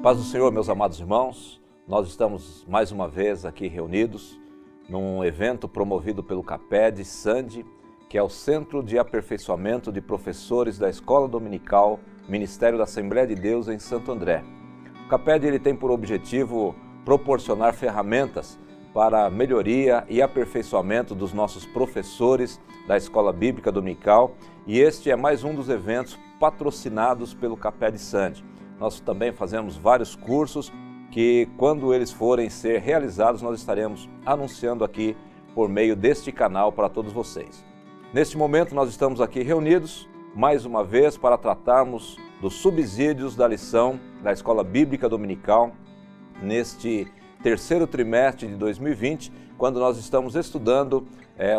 Paz do Senhor, meus amados irmãos, nós estamos mais uma vez aqui reunidos num evento promovido pelo CAPED Sande, que é o Centro de Aperfeiçoamento de Professores da Escola Dominical Ministério da Assembleia de Deus em Santo André. O CAPED tem por objetivo proporcionar ferramentas para a melhoria e aperfeiçoamento dos nossos professores da Escola Bíblica Dominical, e este é mais um dos eventos patrocinados pelo CAPED Sande. Nós também fazemos vários cursos que, quando eles forem ser realizados, nós estaremos anunciando aqui por meio deste canal para todos vocês. Neste momento, nós estamos aqui reunidos, mais uma vez, para tratarmos dos subsídios da lição da Escola Bíblica Dominical, neste terceiro trimestre de 2020, quando nós estamos estudando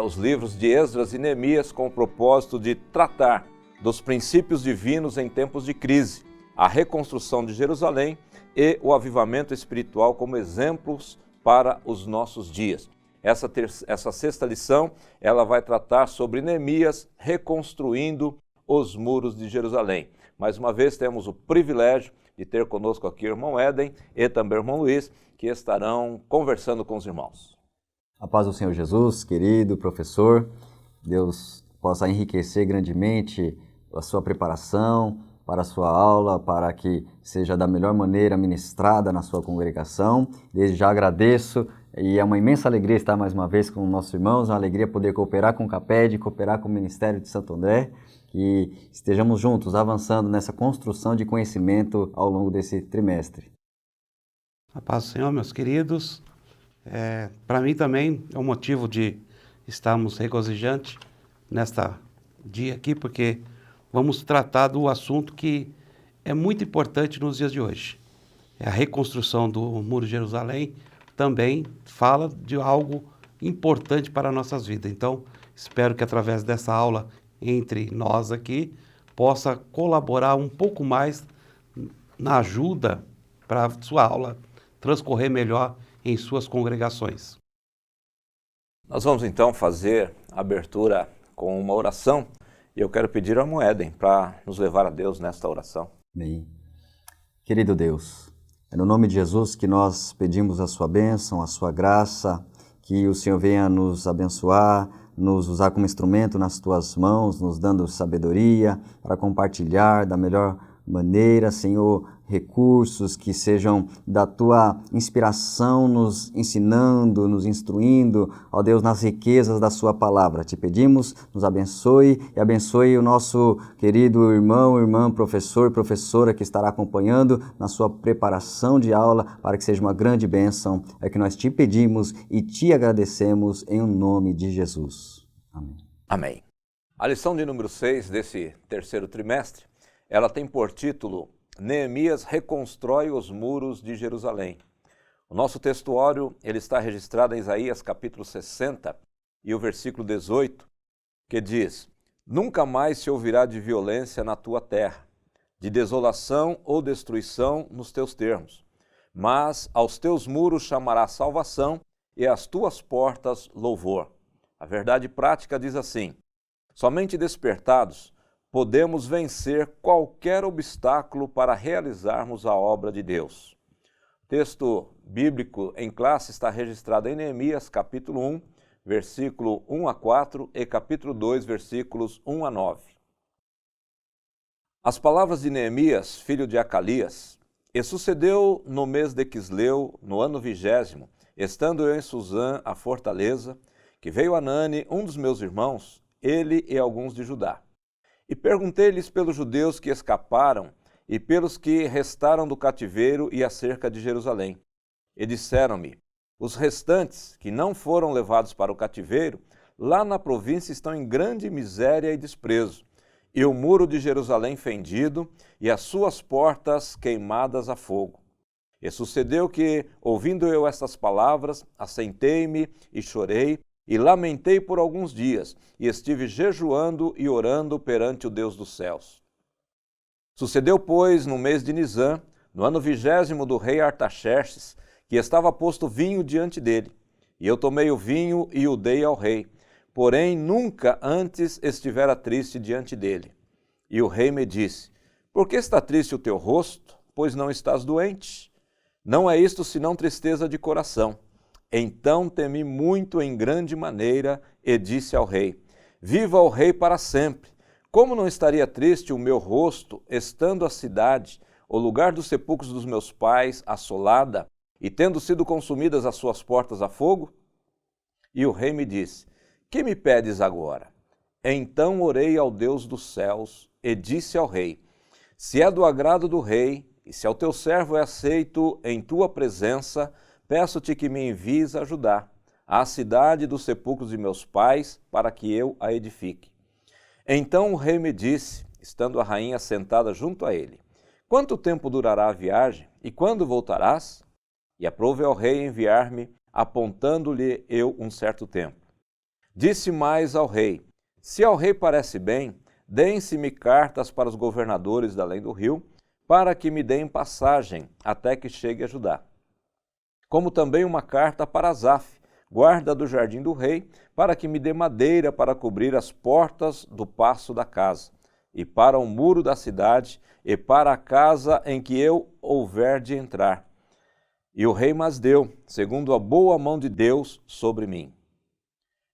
os livros de Esdras e Neemias com o propósito de tratar dos princípios divinos em tempos de crise, a reconstrução de Jerusalém e o avivamento espiritual como exemplos para os nossos dias. Essa sexta lição, ela vai tratar sobre Neemias reconstruindo os muros de Jerusalém. Mais uma vez temos o privilégio de ter conosco aqui o irmão Éden e também o irmão Luiz, que estarão conversando com os irmãos. A paz do Senhor Jesus, querido professor, Deus possa enriquecer grandemente a sua preparação para a sua aula, para que seja da melhor maneira ministrada na sua congregação. Desde já agradeço e é uma imensa alegria estar mais uma vez com nossos irmãos, uma alegria poder cooperar com o CAPED, cooperar com o Ministério de Santo André, que estejamos juntos avançando nessa construção de conhecimento ao longo desse trimestre. A paz do Senhor, meus queridos. Para mim também é um motivo de estarmos regozijantes nesta dia aqui, porque vamos tratar do assunto que é muito importante nos dias de hoje. A reconstrução do Muro de Jerusalém também fala de algo importante para nossas vidas. Então, espero que através dessa aula entre nós aqui, possa colaborar um pouco mais na ajuda para a sua aula transcorrer melhor em suas congregações. Nós vamos então fazer a abertura com uma oração. E eu quero pedir ao irmão Éden para nos levar a Deus nesta oração. Amém. Querido Deus, é no nome de Jesus que nós pedimos a sua bênção, a sua graça, que o Senhor venha nos abençoar, nos usar como instrumento nas tuas mãos, nos dando sabedoria para compartilhar da melhor maneira, Senhor, recursos que sejam da tua inspiração, nos ensinando, nos instruindo, ó Deus, nas riquezas da sua palavra. Te pedimos, nos abençoe e abençoe o nosso querido irmão, irmã, professor e professora que estará acompanhando na sua preparação de aula, para que seja uma grande bênção. É que nós te pedimos e te agradecemos em nome de Jesus. Amém. Amém. A lição de número 6 desse terceiro trimestre, ela tem por título Neemias reconstrói os muros de Jerusalém. O nosso textuário ele está registrado em Isaías capítulo 60 e o versículo 18, que diz: Nunca mais se ouvirá de violência na tua terra, de desolação ou destruição nos teus termos, mas aos teus muros chamará salvação e às tuas portas louvor. A verdade prática diz assim: somente despertados podemos vencer qualquer obstáculo para realizarmos a obra de Deus. O texto bíblico em classe está registrado em Neemias, capítulo 1, versículo 1 a 4 e capítulo 2, versículos 1 a 9. As palavras de Neemias, filho de Acalias: E sucedeu no mês de Quisleu, no ano 20º, estando eu em Suzã, a fortaleza, que veio Anani, um dos meus irmãos, ele e alguns de Judá. E perguntei-lhes pelos judeus que escaparam e pelos que restaram do cativeiro e acerca de Jerusalém. E disseram-me: os restantes, que não foram levados para o cativeiro, lá na província estão em grande miséria e desprezo, e o muro de Jerusalém fendido, e as suas portas queimadas a fogo. E sucedeu que, ouvindo eu estas palavras, assentei-me e chorei, e lamentei por alguns dias, e estive jejuando e orando perante o Deus dos céus. Sucedeu, pois, no mês de Nisã, no ano 20º do rei Artaxerxes, que estava posto vinho diante dele. E eu tomei o vinho e o dei ao rei, porém nunca antes estivera triste diante dele. E o rei me disse: por que está triste o teu rosto? pois não estás doente? Não é isto senão tristeza de coração. Então temi muito em grande maneira e disse ao rei: Viva o rei para sempre! Como não estaria triste o meu rosto, estando a cidade, o lugar dos sepulcros dos meus pais, assolada, e tendo sido consumidas as suas portas a fogo? E o rei me disse: Que me pedes agora? Então orei ao Deus dos céus e disse ao rei: Se é do agrado do rei, e se ao teu servo é aceito em tua presença, peço-te que me envies a Judá, à cidade dos sepulcros de meus pais, para que eu a edifique. Então o rei me disse, estando a rainha sentada junto a ele: Quanto tempo durará a viagem, e quando voltarás? E aprouve ao rei enviar-me, apontando-lhe eu um certo tempo. Disse mais ao rei: Se ao rei parece bem, deem-se-me cartas para os governadores da além do rio, para que me deem passagem até que chegue a Judá. Como também uma carta para Asaf, guarda do jardim do rei, para que me dê madeira para cobrir as portas do paço da casa, e para o muro da cidade, e para a casa em que eu houver de entrar. E o rei mas deu, segundo a boa mão de Deus sobre mim.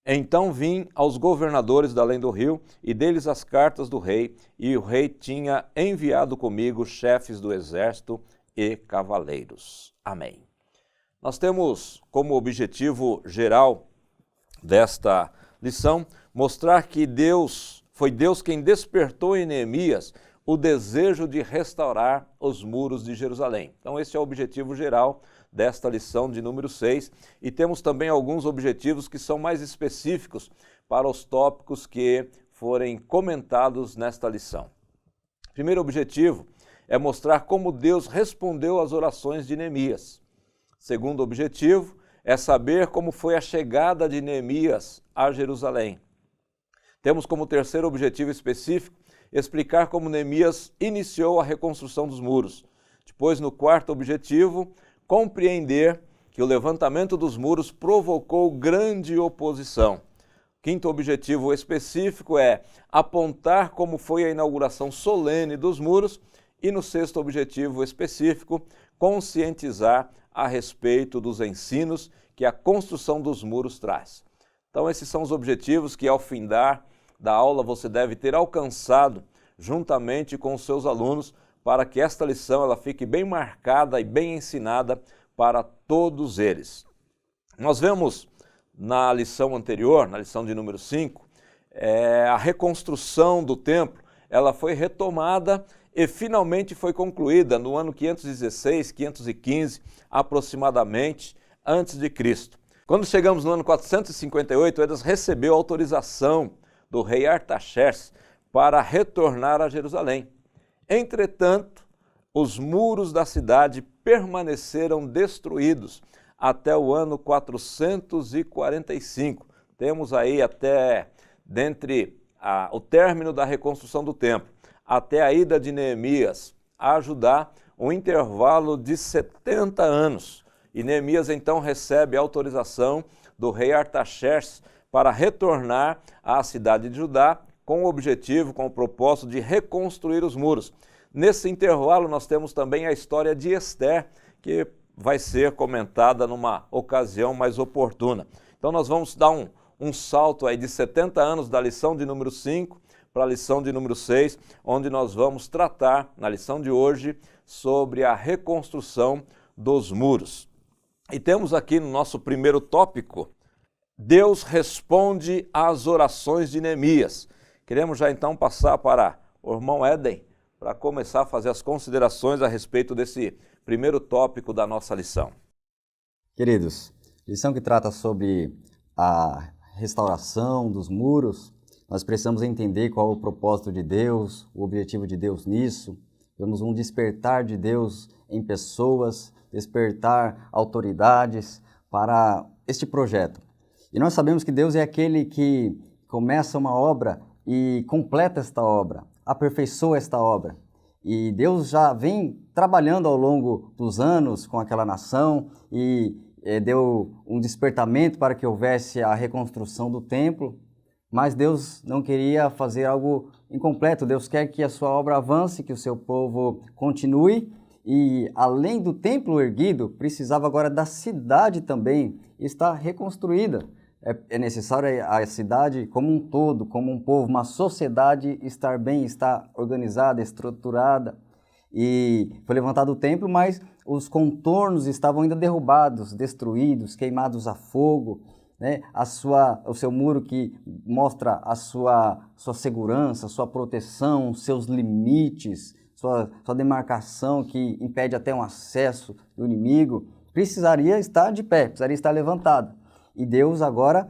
Então vim aos governadores da além do rio, e dei-lhes as cartas do rei, e o rei tinha enviado comigo chefes do exército e cavaleiros. Amém. Nós temos como objetivo geral desta lição mostrar que foi Deus quem despertou em Neemias o desejo de restaurar os muros de Jerusalém. Então esse é o objetivo geral desta lição de número 6, e temos também alguns objetivos que são mais específicos para os tópicos que forem comentados nesta lição. O primeiro objetivo é mostrar como Deus respondeu às orações de Neemias. Segundo objetivo é saber como foi a chegada de Neemias a Jerusalém. Temos como terceiro objetivo específico explicar como Neemias iniciou a reconstrução dos muros. Depois, no quarto objetivo, compreender que o levantamento dos muros provocou grande oposição. Quinto objetivo específico é apontar como foi a inauguração solene dos muros. E no sexto objetivo específico, conscientizar a respeito dos ensinos que a construção dos muros traz. Então esses são os objetivos que ao findar da aula você deve ter alcançado juntamente com os seus alunos, para que esta lição ela fique bem marcada e bem ensinada para todos eles. Nós vemos na lição anterior, na lição de número 5, a reconstrução do templo, ela foi retomada e finalmente foi concluída no ano 516, 515, aproximadamente, antes de Cristo. Quando chegamos no ano 458, Esdras recebeu autorização do rei Artaxerxes para retornar a Jerusalém. Entretanto, os muros da cidade permaneceram destruídos até o ano 445. Temos aí até, o término da reconstrução do templo, até a ida de Neemias a Judá, um intervalo de 70 anos. E Neemias então recebe a autorização do rei Artaxerxes para retornar à cidade de Judá com o objetivo, com o propósito de reconstruir os muros. Nesse intervalo nós temos também a história de Ester, que vai ser comentada numa ocasião mais oportuna. Então nós vamos dar um salto aí de 70 anos da lição de número 5 para a lição de número 6, onde nós vamos tratar, na lição de hoje, sobre a reconstrução dos muros. E temos aqui no nosso primeiro tópico, Deus responde às orações de Neemias. Queremos já então passar para o irmão Éden, para começar a fazer as considerações a respeito desse primeiro tópico da nossa lição. Queridos, lição que trata sobre a restauração dos muros, nós precisamos entender qual é o propósito de Deus, o objetivo de Deus nisso. Vemos um despertar de Deus em pessoas, despertar autoridades para este projeto. E nós sabemos que Deus é aquele que começa uma obra e completa esta obra, aperfeiçoa esta obra. E Deus já vem trabalhando ao longo dos anos com aquela nação e deu um despertamento para que houvesse a reconstrução do templo, mas Deus não queria fazer algo incompleto. Deus quer que a sua obra avance, que o seu povo continue, E além do templo erguido, precisava agora da cidade também estar reconstruída. É necessário a cidade como um todo, como um povo, uma sociedade estar bem, estar organizada, estruturada. E foi levantado o templo, mas os contornos estavam ainda derrubados, destruídos, queimados a fogo, né? O seu muro que mostra a sua segurança, sua proteção, seus limites, sua demarcação que impede até um acesso do inimigo, precisaria estar de pé, precisaria estar levantado. E Deus agora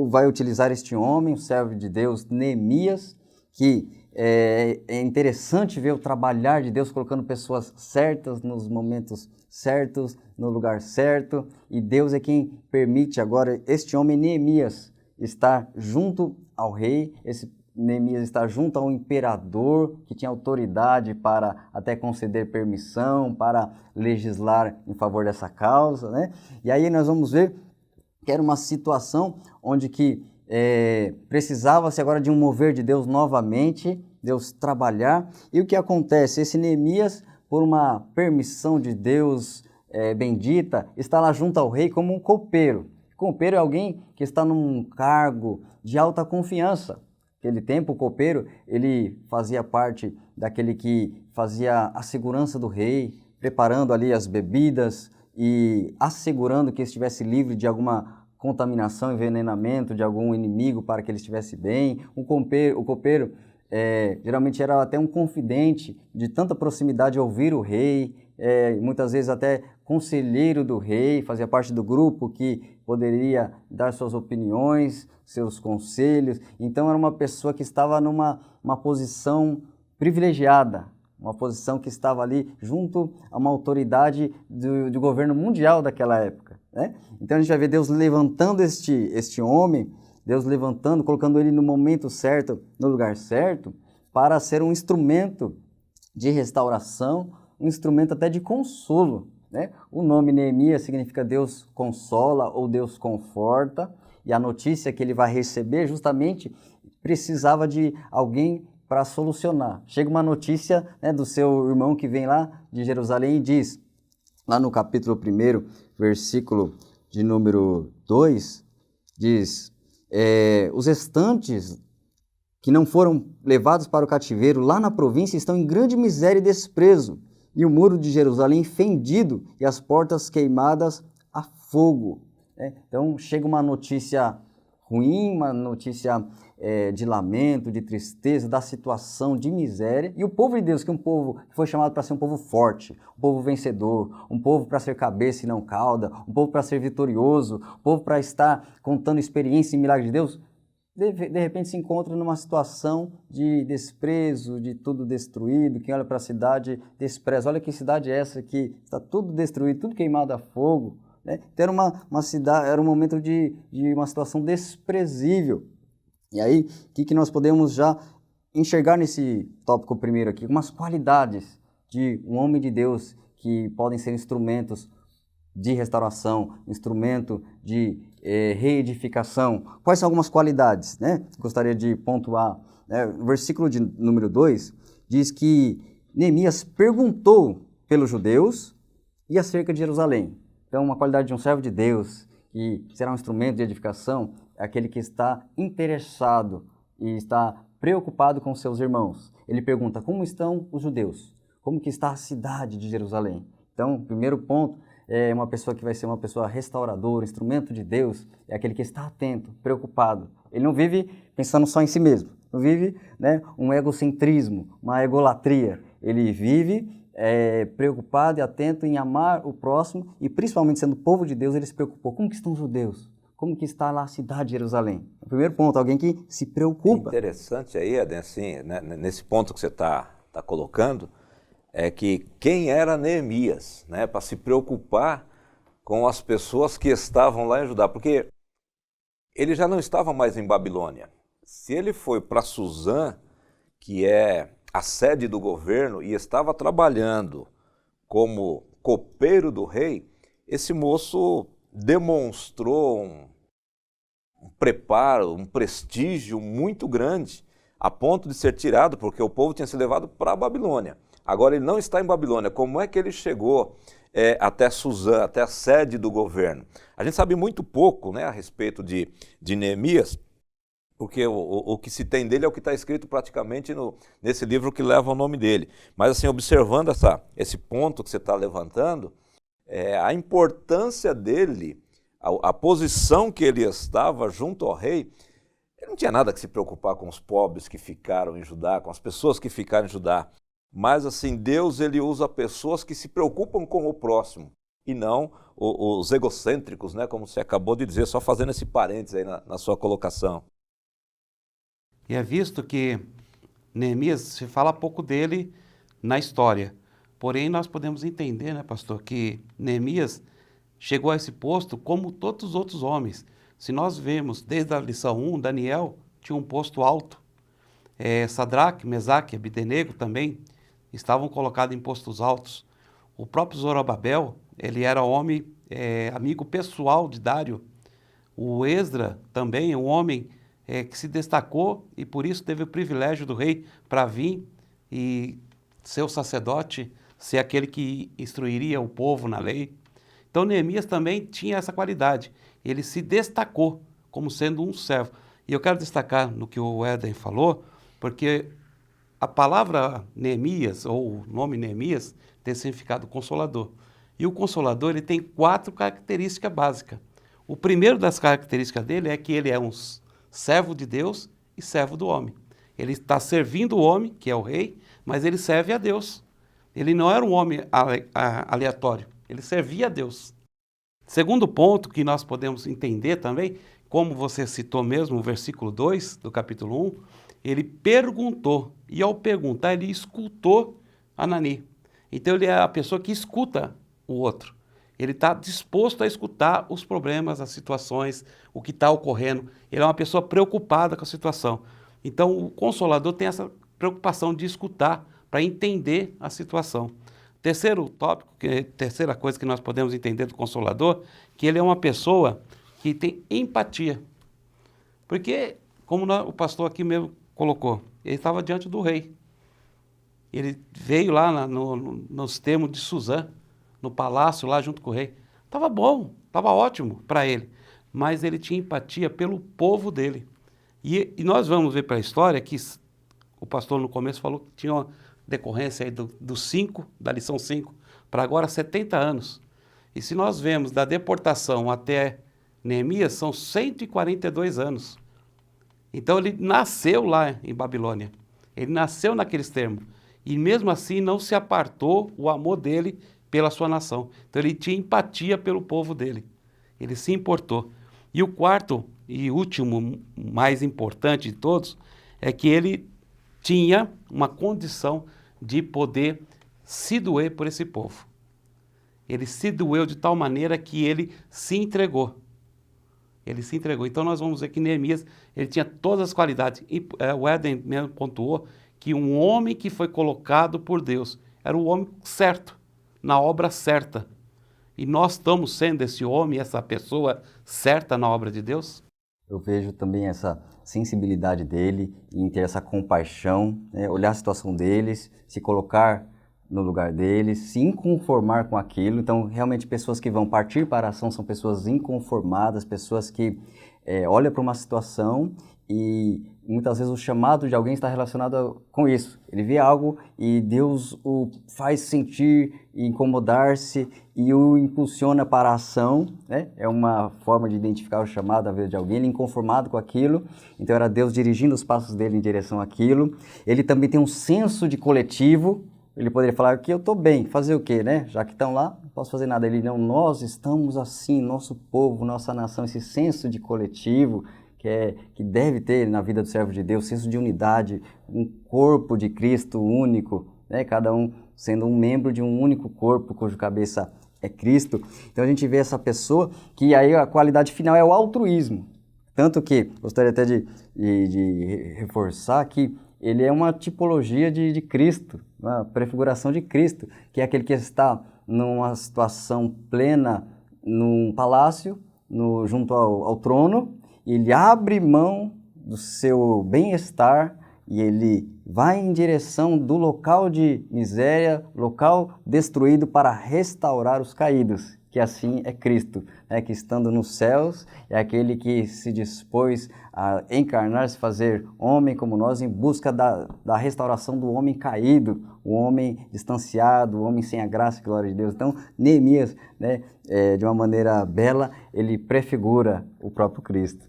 vai utilizar este homem, o servo de Deus, Neemias, que é interessante ver o trabalhar de Deus colocando pessoas certas nos momentos certos, no lugar certo. E Deus é quem permite agora este homem, Neemias, estar junto ao rei, esse Neemias estar junto ao imperador, que tinha autoridade para até conceder permissão, para legislar em favor dessa causa, né? E aí nós vamos ver que era uma situação onde que precisava-se agora de um mover de Deus novamente, Deus trabalhar. E o que acontece? Esse Neemias, por uma permissão de Deus bendita, está lá junto ao rei como um copeiro. Copeiro é alguém que está num cargo de alta confiança. Naquele tempo, o copeiro, ele fazia parte daquele que fazia a segurança do rei, preparando ali as bebidas e assegurando que estivesse livre de alguma contaminação, envenenamento de algum inimigo para que ele estivesse bem. O copeiro geralmente era até um confidente de tanta proximidade a ouvir o rei, muitas vezes até conselheiro do rei, fazia parte do grupo que poderia dar suas opiniões, seus conselhos. Então era uma pessoa que estava numa posição privilegiada, uma posição que estava ali junto a uma autoridade do governo mundial daquela época, né? Então a gente vai ver Deus levantando este homem, Deus levantando, colocando ele no momento certo, no lugar certo, para ser um instrumento de restauração, um instrumento até de consolo, né? O nome Neemias significa Deus consola ou Deus conforta, e a notícia que ele vai receber justamente precisava de alguém para solucionar. Chega uma notícia, né, do seu irmão que vem lá de Jerusalém e diz, lá no capítulo 1, versículo de número 2, diz, os restantes que não foram levados para o cativeiro lá na província estão em grande miséria e desprezo, e o muro de Jerusalém fendido e as portas queimadas a fogo. Então chega uma notícia ruim, uma notícia de lamento, de tristeza, da situação de miséria. E o povo de Deus, que é um povo que foi chamado para ser um povo forte, um povo vencedor, um povo para ser cabeça e não cauda, um povo para ser vitorioso, um povo para estar contando experiência e milagre de Deus, de repente se encontra numa situação de desprezo, de tudo destruído. Quem olha para a cidade despreza. Olha que cidade é essa que está tudo destruído, tudo queimado a fogo. Então era uma cidade, era um momento de uma situação desprezível. E aí, o que nós podemos já enxergar nesse tópico primeiro aqui? Umas qualidades de um homem de Deus que podem ser instrumentos de restauração, instrumento de reedificação. Quais são algumas qualidades, né? Gostaria de pontuar. O versículo de número 2 diz que Neemias perguntou pelos judeus e acerca de Jerusalém. Então, uma qualidade de um servo de Deus, que será um instrumento de edificação, é aquele que está interessado e está preocupado com seus irmãos. Ele pergunta, como estão os judeus? Como que está a cidade de Jerusalém? Então, o primeiro ponto é uma pessoa que vai ser uma pessoa restauradora, instrumento de Deus, é aquele que está atento, preocupado. Ele não vive pensando só em si mesmo, não vive, né, um egocentrismo, uma egolatria. Ele vive preocupado e atento em amar o próximo, e principalmente sendo povo de Deus, ele se preocupou. Como que estão os judeus? Como que está lá a cidade de Jerusalém? O primeiro ponto, alguém que se preocupa. Interessante aí, Eden, assim, né, nesse ponto que você está colocando, é que quem era Neemias, né, para se preocupar com as pessoas que estavam lá em Judá, porque ele já não estava mais em Babilônia. Se ele foi para Suzã, que é a sede do governo, e estava trabalhando como copeiro do rei, esse moço demonstrou um preparo, um prestígio muito grande, a ponto de ser tirado, porque o povo tinha se levado para a Babilônia. Agora ele não está em Babilônia. Como é que ele chegou até Suzã, até a sede do governo? A gente sabe muito pouco, né, a respeito de Neemias, porque o que se tem dele é o que está escrito praticamente nesse livro que leva o nome dele. Mas assim, observando esse ponto que você está levantando, a importância dele, a posição que ele estava junto ao rei, ele não tinha nada que se preocupar com os pobres que ficaram em Judá, com as pessoas que ficaram em Judá. Mas assim, Deus ele usa pessoas que se preocupam com o próximo e não os egocêntricos, né, como você acabou de dizer, só fazendo esse parênteses aí na sua colocação. E é visto que Neemias, se fala pouco dele na história. Porém, nós podemos entender, né, pastor, que Neemias chegou a esse posto como todos os outros homens. Se nós vemos desde a lição 1, Daniel tinha um posto alto. Sadraque, Mesaque e Abdenego também estavam colocados em postos altos. O próprio Zorobabel, ele era homem, amigo pessoal de Dário. O Esdra também é um homem que se destacou e por isso teve o privilégio do rei para vir e ser o sacerdote, ser aquele que instruiria o povo na lei. Então Neemias também tinha essa qualidade. Ele se destacou como sendo um servo. E eu quero destacar no que o Éden falou, porque a palavra Neemias, ou o nome Neemias, tem significado consolador. E o consolador ele tem 4 características básicas. O primeiro das características dele é que ele é um servo de Deus e servo do homem. Ele está servindo o homem, que é o rei, mas ele serve a Deus. Ele não era um homem aleatório, ele servia a Deus. Segundo ponto que nós podemos entender também, como você citou mesmo o versículo 2 do capítulo 1, ele perguntou, e ao perguntar ele escutou Anani. Então ele é a pessoa que escuta o outro. Ele está disposto a escutar os problemas, as situações, o que está ocorrendo. Ele é uma pessoa preocupada com a situação. Então, o Consolador tem essa preocupação de escutar para entender a situação. Terceiro tópico, terceira coisa que nós podemos entender do Consolador, que ele é uma pessoa que tem empatia. Porque, como o pastor aqui mesmo colocou, ele estava diante do rei. Ele veio lá nos termos de Suzã, no palácio lá junto com o rei. Estava bom, estava ótimo para ele, mas ele tinha empatia pelo povo dele. E nós vamos ver pela história que o pastor no começo falou que tinha uma decorrência aí da lição 5, para agora 70 anos. E se nós vemos da deportação até Neemias, são 142 anos. Então ele nasceu lá em Babilônia, ele nasceu naqueles termos, e mesmo assim não se apartou o amor dele pela sua nação. Então ele tinha empatia pelo povo dele, ele se importou. E o quarto e último, mais importante de todos, é que ele tinha uma condição de poder se doer por esse povo. Ele se doeu de tal maneira que ele se entregou. Ele se entregou. Então nós vamos ver que Neemias, ele tinha todas as qualidades. E o Éden mesmo pontuou que um homem que foi colocado por Deus era o homem certo, na obra certa. E nós estamos sendo esse homem, essa pessoa certa na obra de Deus? Eu vejo também essa sensibilidade dele em ter essa compaixão, né? Olhar a situação deles, se colocar no lugar deles, se inconformar com aquilo. Então, realmente, pessoas que vão partir para a ação são pessoas inconformadas, pessoas que olham para uma situação e muitas vezes o chamado de alguém está relacionado com isso. Ele vê algo e Deus o faz sentir e incomodar-se e o impulsiona para a ação, né? É uma forma de identificar o chamado à vida de alguém, ele inconformado com aquilo, então era Deus dirigindo os passos dele em direção àquilo. Ele também tem um senso de coletivo, ele poderia falar que eu estou bem, fazer o quê, né? Já que estão lá, não posso fazer nada. Ele não, nós estamos assim, nosso povo, nossa nação, esse senso de coletivo, que deve ter na vida do servo de Deus, senso de unidade, um corpo de Cristo único, né? Cada um sendo um membro de um único corpo, cujo cabeça é Cristo. Então a gente vê essa pessoa que aí a qualidade final é o altruísmo. Tanto que, gostaria até de reforçar que ele é uma tipologia de Cristo, uma prefiguração de Cristo, que é aquele que está numa situação plena num palácio, junto ao trono, ele abre mão do seu bem-estar e ele vai em direção do local de miséria, local destruído, para restaurar os caídos, que assim é Cristo, né? Que estando nos céus é aquele que se dispôs a encarnar, se fazer homem como nós, em busca da restauração do homem caído, o homem distanciado, o homem sem a graça e glória de Deus. Então, Neemias, né, de uma maneira bela, ele prefigura o próprio Cristo.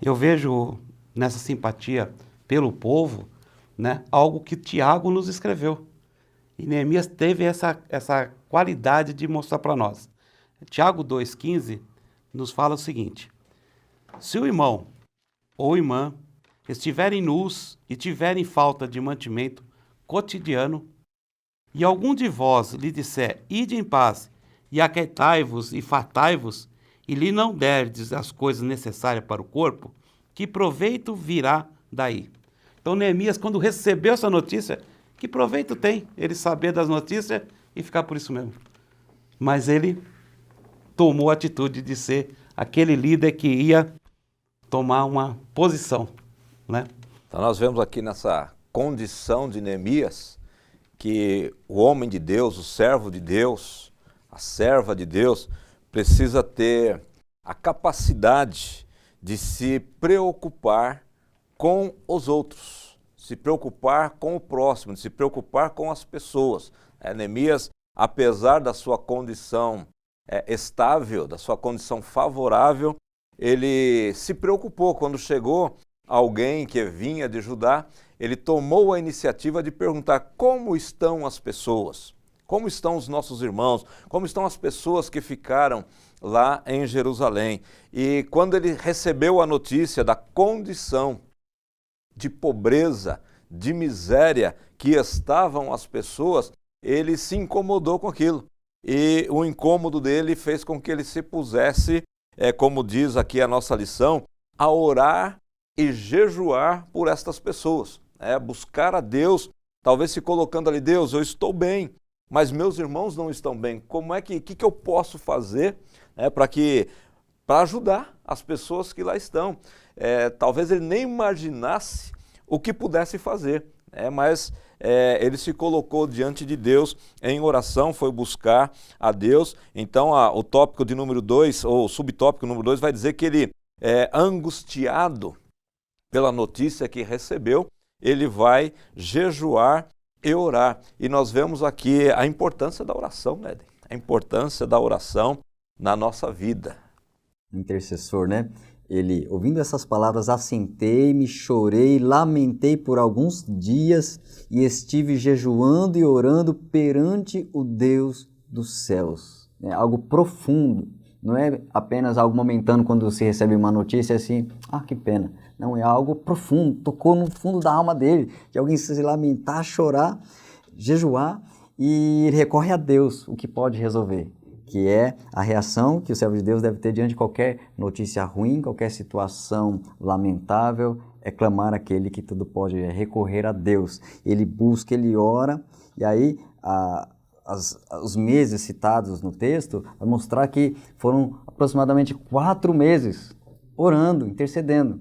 Eu vejo nessa simpatia pelo povo, né, algo que Tiago nos escreveu. E Neemias teve essa qualidade de mostrar para nós. Tiago 2,15 nos fala o seguinte: se o irmão ou irmã estiverem nus e tiverem falta de mantimento cotidiano, e algum de vós lhe disser, ide em paz, e aquietai-vos e fartai-vos, e lhe não derdes as coisas necessárias para o corpo, que proveito virá daí? Então Neemias, quando recebeu essa notícia, que proveito tem ele saber das notícias e ficar por isso mesmo? Mas ele tomou a atitude de ser aquele líder que ia tomar uma posição, né? Então nós vemos aqui nessa condição de Neemias que o homem de Deus, o servo de Deus, a serva de Deus, precisa ter a capacidade de se preocupar com os outros, se preocupar com o próximo, de se preocupar com as pessoas. Neemias, apesar da sua condição estável, da sua condição favorável, ele se preocupou quando chegou alguém que vinha de Judá, ele tomou a iniciativa de perguntar como estão as pessoas, como estão os nossos irmãos, como estão as pessoas que ficaram lá em Jerusalém. E quando ele recebeu a notícia da condição de pobreza, de miséria que estavam as pessoas, ele se incomodou com aquilo. E o incômodo dele fez com que ele se pusesse, como diz aqui a nossa lição, a orar e jejuar por estas pessoas. Buscar a Deus, talvez se colocando ali, Deus, eu estou bem, mas meus irmãos não estão bem. Como é que eu posso fazer para ajudar as pessoas que lá estão? Talvez ele nem imaginasse o que pudesse fazer, mas ele se colocou diante de Deus em oração, foi buscar a Deus. Então o tópico de número 2, ou o subtópico número 2, vai dizer que ele, angustiado pela notícia que recebeu, ele vai jejuar e orar. E nós vemos aqui a importância da oração, né? A importância da oração na nossa vida. Intercessor, né? Ele, ouvindo essas palavras, assentei-me, chorei, lamentei por alguns dias e estive jejuando e orando perante o Deus dos céus. É algo profundo, não é apenas algo momentâneo quando se recebe uma notícia assim, que pena. Não, é algo profundo, tocou no fundo da alma dele, de alguém se lamentar, chorar, jejuar, e ele recorre a Deus, o que pode resolver, que é a reação que o servo de Deus deve ter diante de qualquer notícia ruim, qualquer situação lamentável, é clamar aquele que tudo pode, é recorrer a Deus. Ele busca, ele ora, e aí os meses citados no texto vai mostrar que foram aproximadamente 4 meses orando, intercedendo.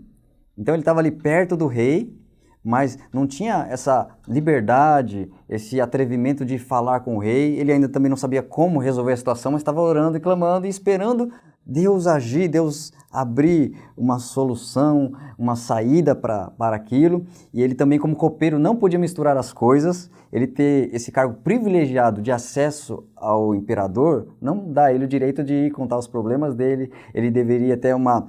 Então ele estava ali perto do rei, mas não tinha essa liberdade, esse atrevimento de falar com o rei. Ele ainda também não sabia como resolver a situação, mas estava orando e clamando e esperando Deus agir, Deus abrir uma solução, uma saída para aquilo. E ele também, como copeiro, não podia misturar as coisas. Ele ter esse cargo privilegiado de acesso ao imperador não dá a ele o direito de contar os problemas dele. Ele deveria ter uma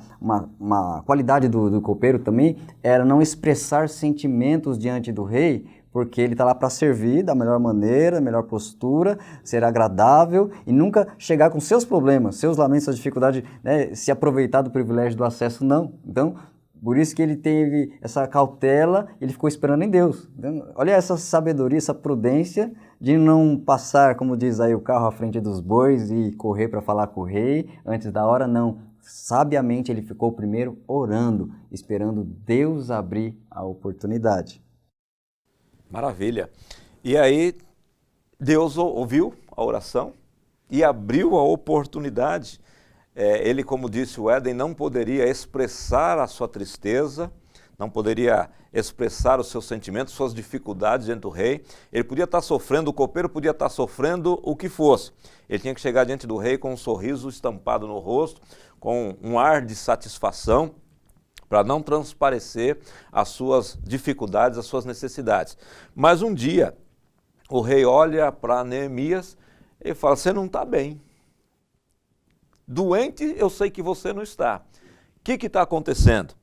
qualidade do copeiro também, era não expressar sentimentos diante do rei, porque ele está lá para servir da melhor maneira, da melhor postura, ser agradável e nunca chegar com seus problemas, seus lamentos, suas dificuldades, né, se aproveitar do privilégio do acesso, não. Então, por isso que ele teve essa cautela, ele ficou esperando em Deus. Então, olha essa sabedoria, essa prudência de não passar, como diz aí, o carro à frente dos bois e correr para falar com o rei antes da hora, não. Sabiamente ele ficou primeiro orando, esperando Deus abrir a oportunidade. Maravilha. E aí Deus ouviu a oração e abriu a oportunidade. Ele, como disse o Éden, não poderia expressar a sua tristeza, não poderia expressar os seus sentimentos, suas dificuldades diante do rei. Ele podia estar sofrendo, o copeiro podia estar sofrendo o que fosse. Ele tinha que chegar diante do rei com um sorriso estampado no rosto, com um ar de satisfação, para não transparecer as suas dificuldades, as suas necessidades. Mas um dia, o rei olha para Neemias e fala: você não está bem. Doente, eu sei que você não está. O que está acontecendo?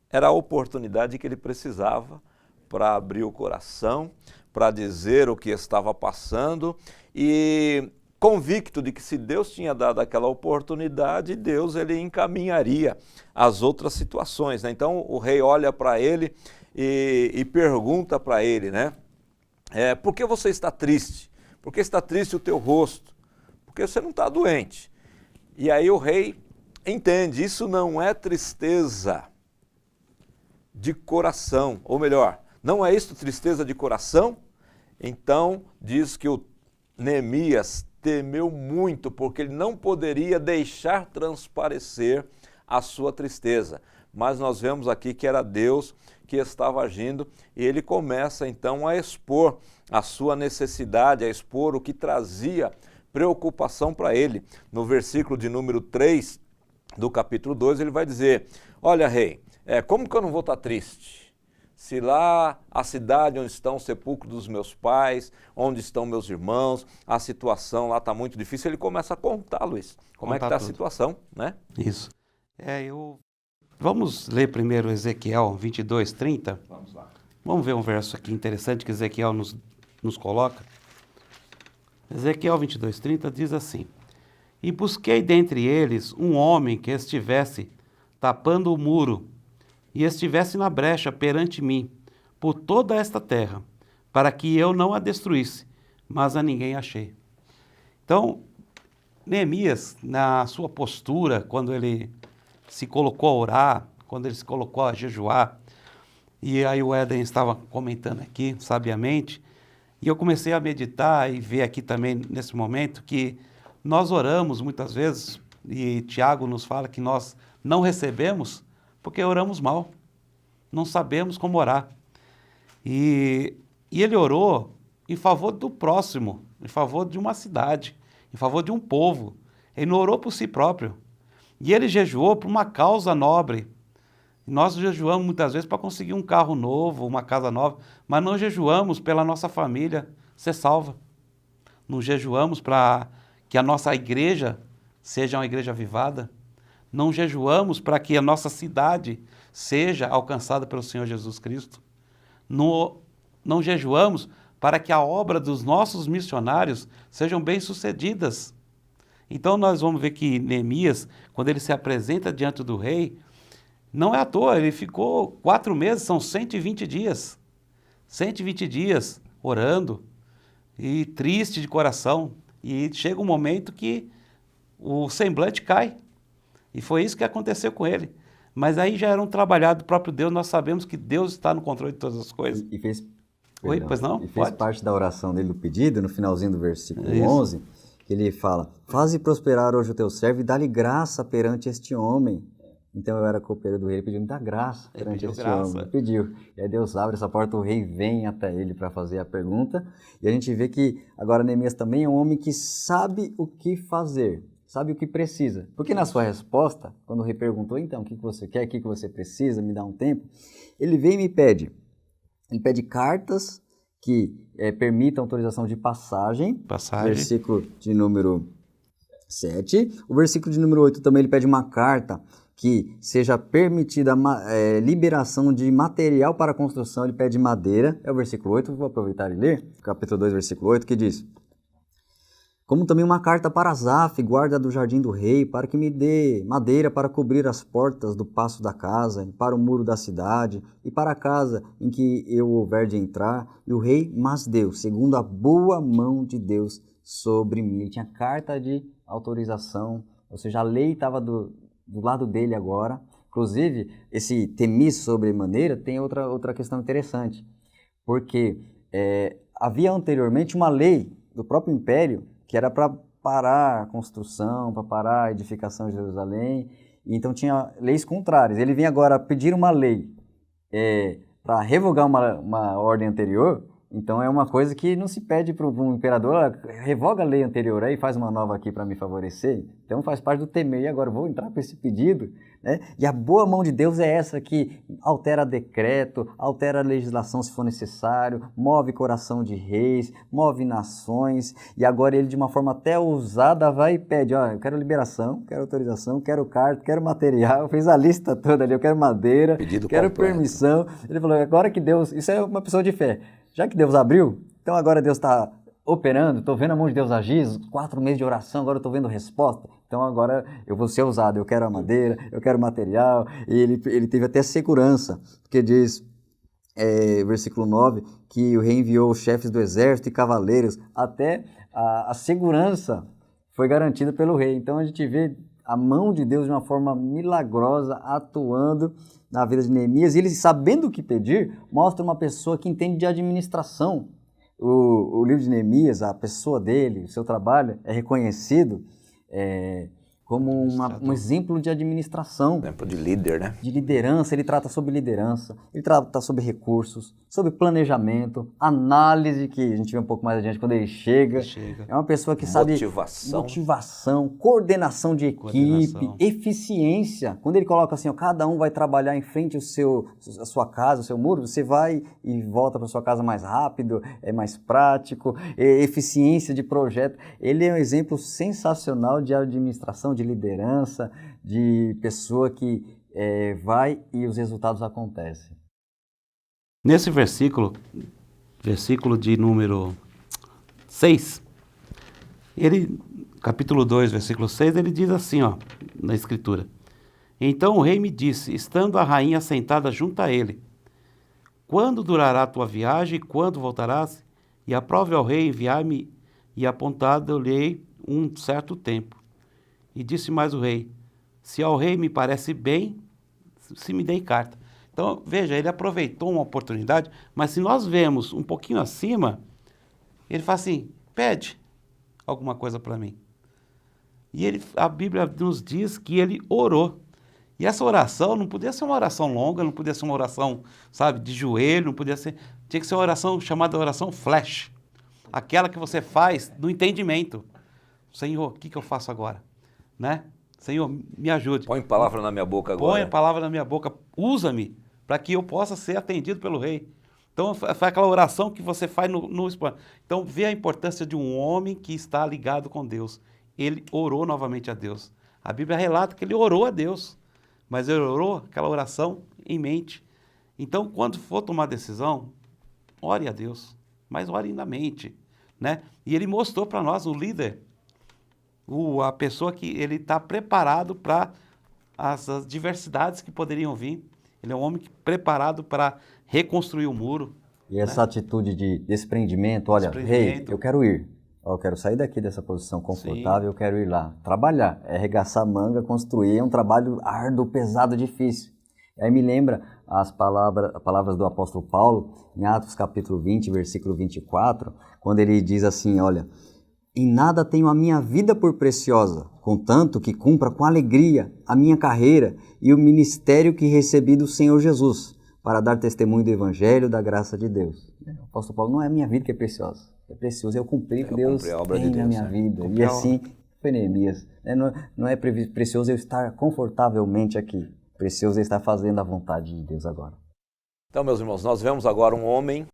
Era a oportunidade que ele precisava para abrir o coração, para dizer o que estava passando, e convicto de que se Deus tinha dado aquela oportunidade, Deus ele encaminharia as outras situações, né? Então o rei olha para ele e pergunta para ele, né? Por que você está triste? Por que está triste o teu rosto? Porque você não está doente. E aí o rei entende, isso não é tristeza de coração, ou melhor, não é isso tristeza de coração? Então diz que o Neemias temeu muito, porque ele não poderia deixar transparecer a sua tristeza. Mas nós vemos aqui que era Deus que estava agindo, e ele começa então a expor a sua necessidade, a expor o que trazia preocupação para ele. No versículo de número 3 do capítulo 2, ele vai dizer: olha, rei, como que eu não vou estar triste? Se lá a cidade onde estão os sepulcros dos meus pais, onde estão meus irmãos, a situação lá está muito difícil. Ele começa a contar, Luiz, como é que está a situação, né? Isso. Vamos ler primeiro Ezequiel 22:30. Vamos lá. Vamos ver um verso aqui interessante que Ezequiel nos coloca. Ezequiel 22:30 diz assim: e busquei dentre eles um homem que estivesse tapando o muro e estivesse na brecha perante mim por toda esta terra, para que eu não a destruísse, mas a ninguém achei. Então, Neemias, na sua postura, quando ele se colocou a orar, quando ele se colocou a jejuar, e aí o Éden estava comentando aqui, sabiamente, e eu comecei a meditar e ver aqui também, nesse momento, que nós oramos muitas vezes, e Tiago nos fala que nós não recebemos porque oramos mal, não sabemos como orar. E ele orou em favor do próximo, em favor de uma cidade, em favor de um povo. Ele não orou por si próprio. E ele jejuou por uma causa nobre. Nós jejuamos muitas vezes para conseguir um carro novo, uma casa nova, mas não jejuamos pela nossa família ser salva. Não jejuamos para que a nossa igreja seja uma igreja avivada. Não jejuamos para que a nossa cidade seja alcançada pelo Senhor Jesus Cristo. Não jejuamos para que a obra dos nossos missionários sejam bem-sucedidas. Então nós vamos ver que Neemias, quando ele se apresenta diante do rei, não é à toa, ele ficou 4 meses, são 120 dias. 120 dias orando e triste de coração. E chega um momento que o semblante cai. E foi isso que aconteceu com ele. Mas aí já era um trabalhado do próprio Deus, nós sabemos que Deus está no controle de todas as coisas. E fez, Oi, pois não? E fez parte da oração dele, do pedido, no finalzinho do versículo 11, que ele fala: faze prosperar hoje o teu servo e dá-lhe graça perante este homem. Então eu era copeiro do rei, ele pediu muita graça perante este homem. Ele pediu. E aí Deus abre essa porta, o rei vem até ele para fazer a pergunta. E a gente vê que agora Neemias também é um homem que sabe o que fazer, sabe o que precisa. Porque na sua resposta, quando o rei perguntou, então, o que você quer, o que você precisa, me dá um tempo, ele vem e me pede. Ele pede cartas que permitam autorização de passagem. Versículo de número 7. O versículo de número 8 também ele pede uma carta que seja permitida liberação de material para construção. Ele pede madeira. É o versículo 8, vou aproveitar e ler. Capítulo 2, versículo 8, que diz: como também uma carta para Asaf, guarda do jardim do rei, para que me dê madeira para cobrir as portas do paço da casa, e para o muro da cidade, e para a casa em que eu houver de entrar. E o rei mas deu, segundo a boa mão de Deus sobre mim. Ele tinha carta de autorização, ou seja, a lei estava do lado dele agora. Inclusive, esse temi sobremaneira tem outra questão interessante, porque havia anteriormente uma lei do próprio império que era para parar a construção, para parar a edificação de Jerusalém, e então tinha leis contrárias. Ele vem agora pedir uma lei para revogar uma ordem anterior, então é uma coisa que não se pede para um imperador, revoga a lei anterior aí, faz uma nova aqui para me favorecer. Então faz parte do temer, e agora eu vou entrar com esse pedido, né? E a boa mão de Deus é essa que altera decreto, altera a legislação se for necessário, move coração de reis, move nações, e agora ele de uma forma até ousada vai e pede, ó, eu quero liberação, quero autorização, quero carta, quero material, fez a lista toda ali, eu quero madeira, Pedido quero completo. Permissão. Ele falou, agora que Deus, isso é uma pessoa de fé, já que Deus abriu, então agora Deus está operando, estou vendo a mão de Deus agir, 4 meses de oração, agora eu estou vendo resposta, então agora eu vou ser ousado, eu quero a madeira, eu quero material, e ele teve até segurança, porque diz, versículo 9, que o rei enviou os chefes do exército e cavaleiros, até a segurança foi garantida pelo rei, então a gente vê a mão de Deus de uma forma milagrosa atuando na vida de Neemias, e ele, sabendo o que pedir, mostra uma pessoa que entende de administração. O livro de Neemias, a pessoa dele, o seu trabalho é reconhecido como um exemplo de administração. Exemplo de líder, né? De liderança, ele trata sobre liderança, ele trata sobre recursos, sobre planejamento, análise, que a gente vê um pouco mais adiante quando ele chega. É uma pessoa que sabe motivação, coordenação de equipe, eficiência. Quando ele coloca assim, ó, cada um vai trabalhar em frente à sua casa, o seu muro, você vai e volta para sua casa mais rápido, é mais prático, eficiência de projeto. Ele é um exemplo sensacional de administração, de liderança, de pessoa que vai e os resultados acontecem. Nesse versículo de número 6, capítulo 2, versículo 6, ele diz assim, ó, na escritura: Então o rei me disse, estando a rainha sentada junto a ele, quando durará a tua viagem e quando voltarás? E aprove ao rei enviar-me, e apontado-lhe um certo tempo. E disse mais o rei, se ao rei me parece bem, se me dei carta. Então, veja, ele aproveitou uma oportunidade, mas se nós vemos um pouquinho acima, ele fala assim, pede alguma coisa para mim. E a Bíblia nos diz que ele orou. E essa oração não podia ser uma oração longa, não podia ser uma oração, sabe, de joelho, não podia ser... Tinha que ser uma oração chamada oração flash. Aquela que você faz no entendimento. Senhor, o que eu faço agora? Né? Senhor, me ajude. Põe palavra na minha boca agora. Põe a palavra na minha boca. Usa-me para que eu possa ser atendido pelo rei. Então, foi aquela oração que você faz no espírito. Então, vê a importância de um homem que está ligado com Deus. Ele orou novamente a Deus. A Bíblia relata que ele orou a Deus, mas ele orou aquela oração em mente. Então, quando for tomar decisão, ore a Deus, mas ore na mente, né? E ele mostrou para nós, o líder, a pessoa que ele está preparado para as diversidades que poderiam vir. Ele é um homem preparado para reconstruir o muro. E essa atitude de desprendimento, olha, rei, eu quero ir. Eu quero sair daqui dessa posição confortável, eu quero ir lá. Trabalhar, arregaçar a manga, construir, é um trabalho árduo, pesado, difícil. Aí me lembra as palavras do apóstolo Paulo, em Atos capítulo 20, versículo 24, quando ele diz assim, olha, em nada tenho a minha vida por preciosa, contanto que cumpra com alegria a minha carreira e o ministério que recebi do Senhor Jesus, para dar testemunho do Evangelho da graça de Deus. O apóstolo Paulo, não é a minha vida que é preciosa, é precioso eu cumprir o que Deus tem na minha vida. E assim foi Neemias. Não é precioso eu estar confortavelmente aqui, precioso eu estar fazendo a vontade de Deus agora. Então, meus irmãos, nós vemos agora um homem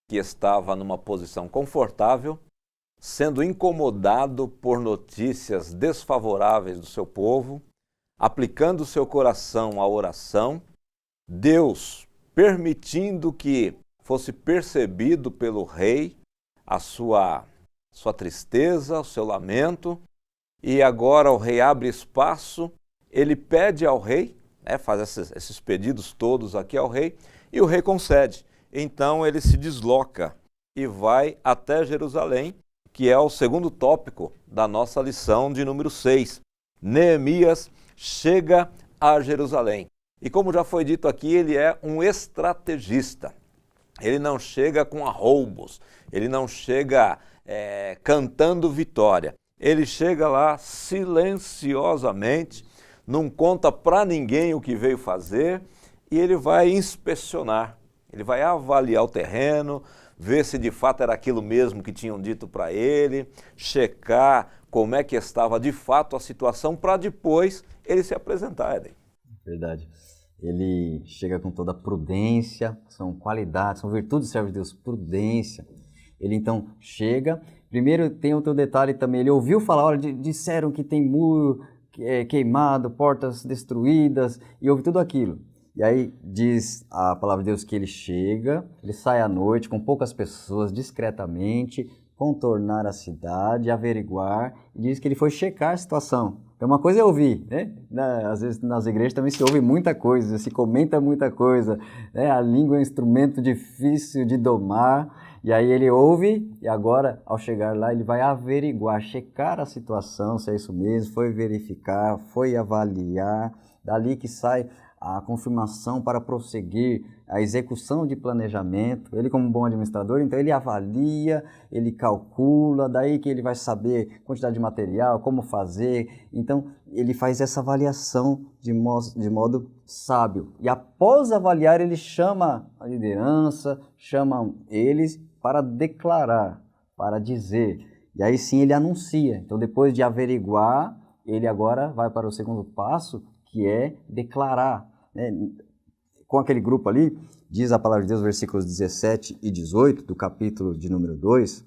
que estava numa posição confortável, sendo incomodado por notícias desfavoráveis do seu povo, aplicando seu coração à oração, Deus permitindo que fosse percebido pelo rei a sua tristeza, o seu lamento, e agora o rei abre espaço, ele pede ao rei, faz esses pedidos todos aqui ao rei, e o rei concede. Então ele se desloca e vai até Jerusalém, que é o segundo tópico da nossa lição de número 6. Neemias chega a Jerusalém. E como já foi dito aqui, ele é um estrategista. Ele não chega com arroubos, ele não chega cantando vitória. Ele chega lá silenciosamente, não conta para ninguém o que veio fazer e ele vai inspecionar, ele vai avaliar o terreno, ver se de fato era aquilo mesmo que tinham dito para ele, checar como é que estava de fato a situação para depois ele se apresentar, Éden. Verdade. Ele chega com toda a prudência, são qualidades, são virtudes do servo de Deus, prudência. Ele então chega, primeiro tem outro detalhe também, ele ouviu falar, olha, disseram que tem muro queimado, portas destruídas, e ouve tudo aquilo. E aí diz a palavra de Deus que ele chega, ele sai à noite com poucas pessoas, discretamente, contornar a cidade, averiguar, e diz que ele foi checar a situação. Então uma coisa é ouvir, né? Às vezes nas igrejas também se ouve muita coisa, se comenta muita coisa, né? A língua é um instrumento difícil de domar, e aí ele ouve, e agora ao chegar lá ele vai averiguar, checar a situação, se é isso mesmo, foi verificar, foi avaliar, dali que sai a confirmação para prosseguir a execução de planejamento. Ele, como bom administrador, então ele avalia, ele calcula, daí que ele vai saber quantidade de material, como fazer. Então ele faz essa avaliação de modo sábio. E após avaliar, ele chama a liderança, chama eles para declarar, para dizer. E aí sim ele anuncia. Então depois de averiguar, ele agora vai para o segundo passo, que é declarar. Com aquele grupo ali, diz a palavra de Deus, versículos 17 e 18 do capítulo de número 2,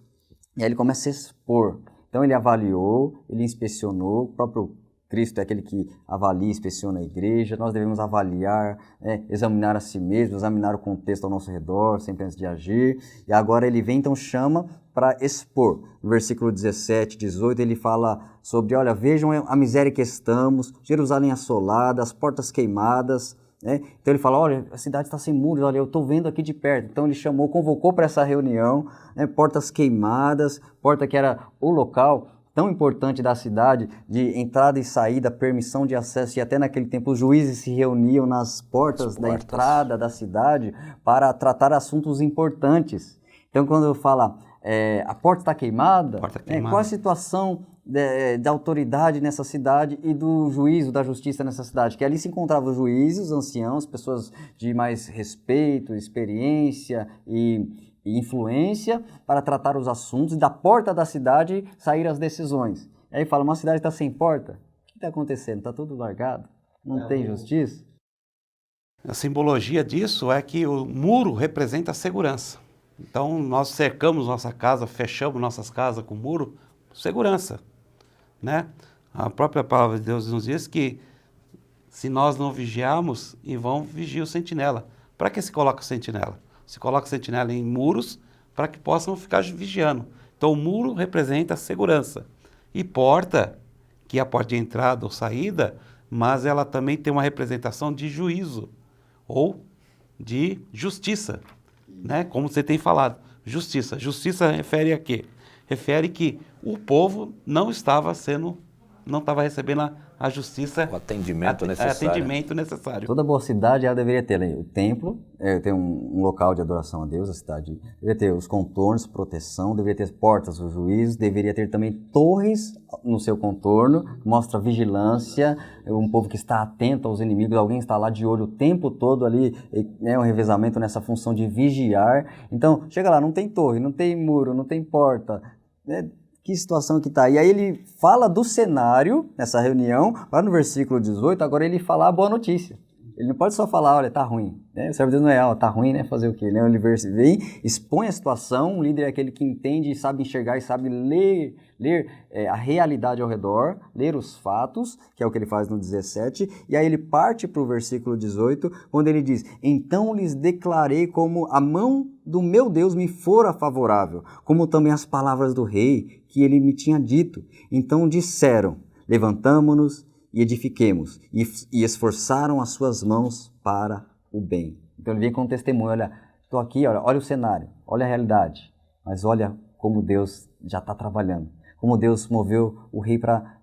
e aí ele começa a expor. Então ele avaliou, ele inspecionou, o próprio Cristo é aquele que avalia e inspeciona a igreja, nós devemos avaliar, examinar a si mesmo, examinar o contexto ao nosso redor, sempre antes de agir, e agora ele vem, então chama para expor. No versículo 17, 18, ele fala sobre, olha, vejam a miséria que estamos, Jerusalém assolada, as portas queimadas, né? Então ele fala, olha, a cidade está sem muros, olha, eu estou vendo aqui de perto. Então ele chamou, convocou para essa reunião, né? Portas queimadas, porta que era o local tão importante da cidade, de entrada e saída, permissão de acesso, e até naquele tempo os juízes se reuniam nas portas da entrada da cidade para tratar assuntos importantes. Então quando fala, a porta está queimada, qual a situação da autoridade nessa cidade e do juízo, da justiça nessa cidade? Que ali se encontravam os juízes, os anciãos, pessoas de mais respeito, experiência e influência para tratar os assuntos, e da porta da cidade sair as decisões. Aí fala, uma cidade está sem porta? O que está acontecendo? Está tudo largado? Não tem justiça? A simbologia disso é que o muro representa a segurança. Então, nós cercamos nossa casa, fechamos nossas casas com muro, segurança, né? A própria palavra de Deus nos diz que se nós não vigiarmos, em vão vigia o sentinela. Para que se coloca o sentinela? Se coloca o sentinela em muros para que possam ficar vigiando. Então, o muro representa a segurança. E porta, que é a porta de entrada ou saída, mas ela também tem uma representação de juízo ou de justiça, né? Como você tem falado, justiça. Justiça refere a quê? Refere que o povo não estava recebendo a justiça, o atendimento necessário. Atendimento necessário. Toda boa cidade ela deveria ter o templo, ter um local de adoração a Deus, a cidade deveria ter os contornos, proteção, deveria ter portas, os juízos, deveria ter também torres no seu contorno, mostra vigilância, um povo que está atento aos inimigos, alguém está lá de olho o tempo todo ali, um revezamento nessa função de vigiar. Então, chega lá, não tem torre, não tem muro, não tem porta, né? Que situação que está. E aí ele fala do cenário, nessa reunião, lá no versículo 18, agora ele fala a boa notícia. Ele não pode só falar, olha, tá ruim. Né? O servo de Deus não é, tá ruim, né? Fazer o quê? Né? Ele vem, expõe a situação, o líder é aquele que entende, sabe enxergar e sabe ler a realidade ao redor, ler os fatos, que é o que ele faz no 17, e aí ele parte para o versículo 18, quando ele diz, então lhes declarei como a mão do meu Deus me fora favorável, como também as palavras do rei que ele me tinha dito. Então disseram, levantamo-nos e edifiquemos, e esforçaram as suas mãos para o bem. Então ele vem com um testemunho, olha, estou aqui, olha o cenário, olha a realidade, mas olha como Deus já está trabalhando, como Deus moveu o rei para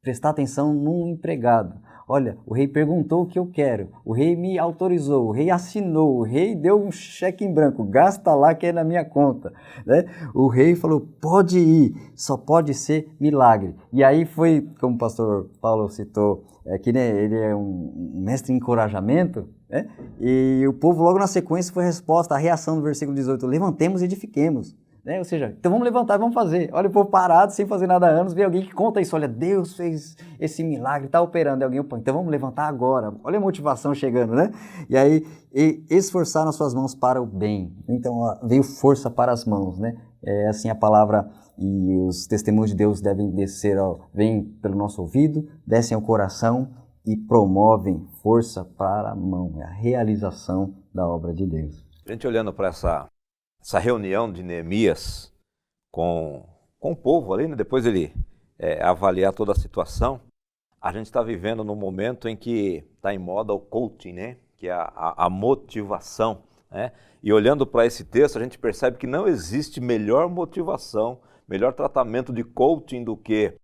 prestar atenção num empregado. Olha, o rei perguntou o que eu quero, o rei me autorizou, o rei assinou, o rei deu um cheque em branco, gasta lá que é na minha conta. Né? O rei falou, pode ir, só pode ser milagre. E aí foi, como o pastor Paulo citou, que né, ele é um mestre em encorajamento, né? E o povo logo na sequência foi a resposta, a reação do versículo 18, levantemos e edifiquemos. Né? Ou seja, então vamos levantar e vamos fazer. Olha o povo parado, sem fazer nada há anos, vê alguém que conta isso, olha, Deus fez esse milagre, está operando, e alguém, opa, então vamos levantar agora. Olha a motivação chegando, né? E aí, esforçaram as suas mãos para o bem. Então, ó, veio força para as mãos, né? É assim a palavra e os testemunhos de Deus devem descer, ó, vêm pelo nosso ouvido, descem ao coração e promovem força para a mão, é a realização da obra de Deus. A gente olhando para essa reunião de Neemias com o povo ali, né? Depois ele avaliar toda a situação, a gente está vivendo num momento em que está em moda o coaching, né? Que é a motivação. Né? E olhando para esse texto, a gente percebe que não existe melhor motivação, melhor tratamento de coaching do que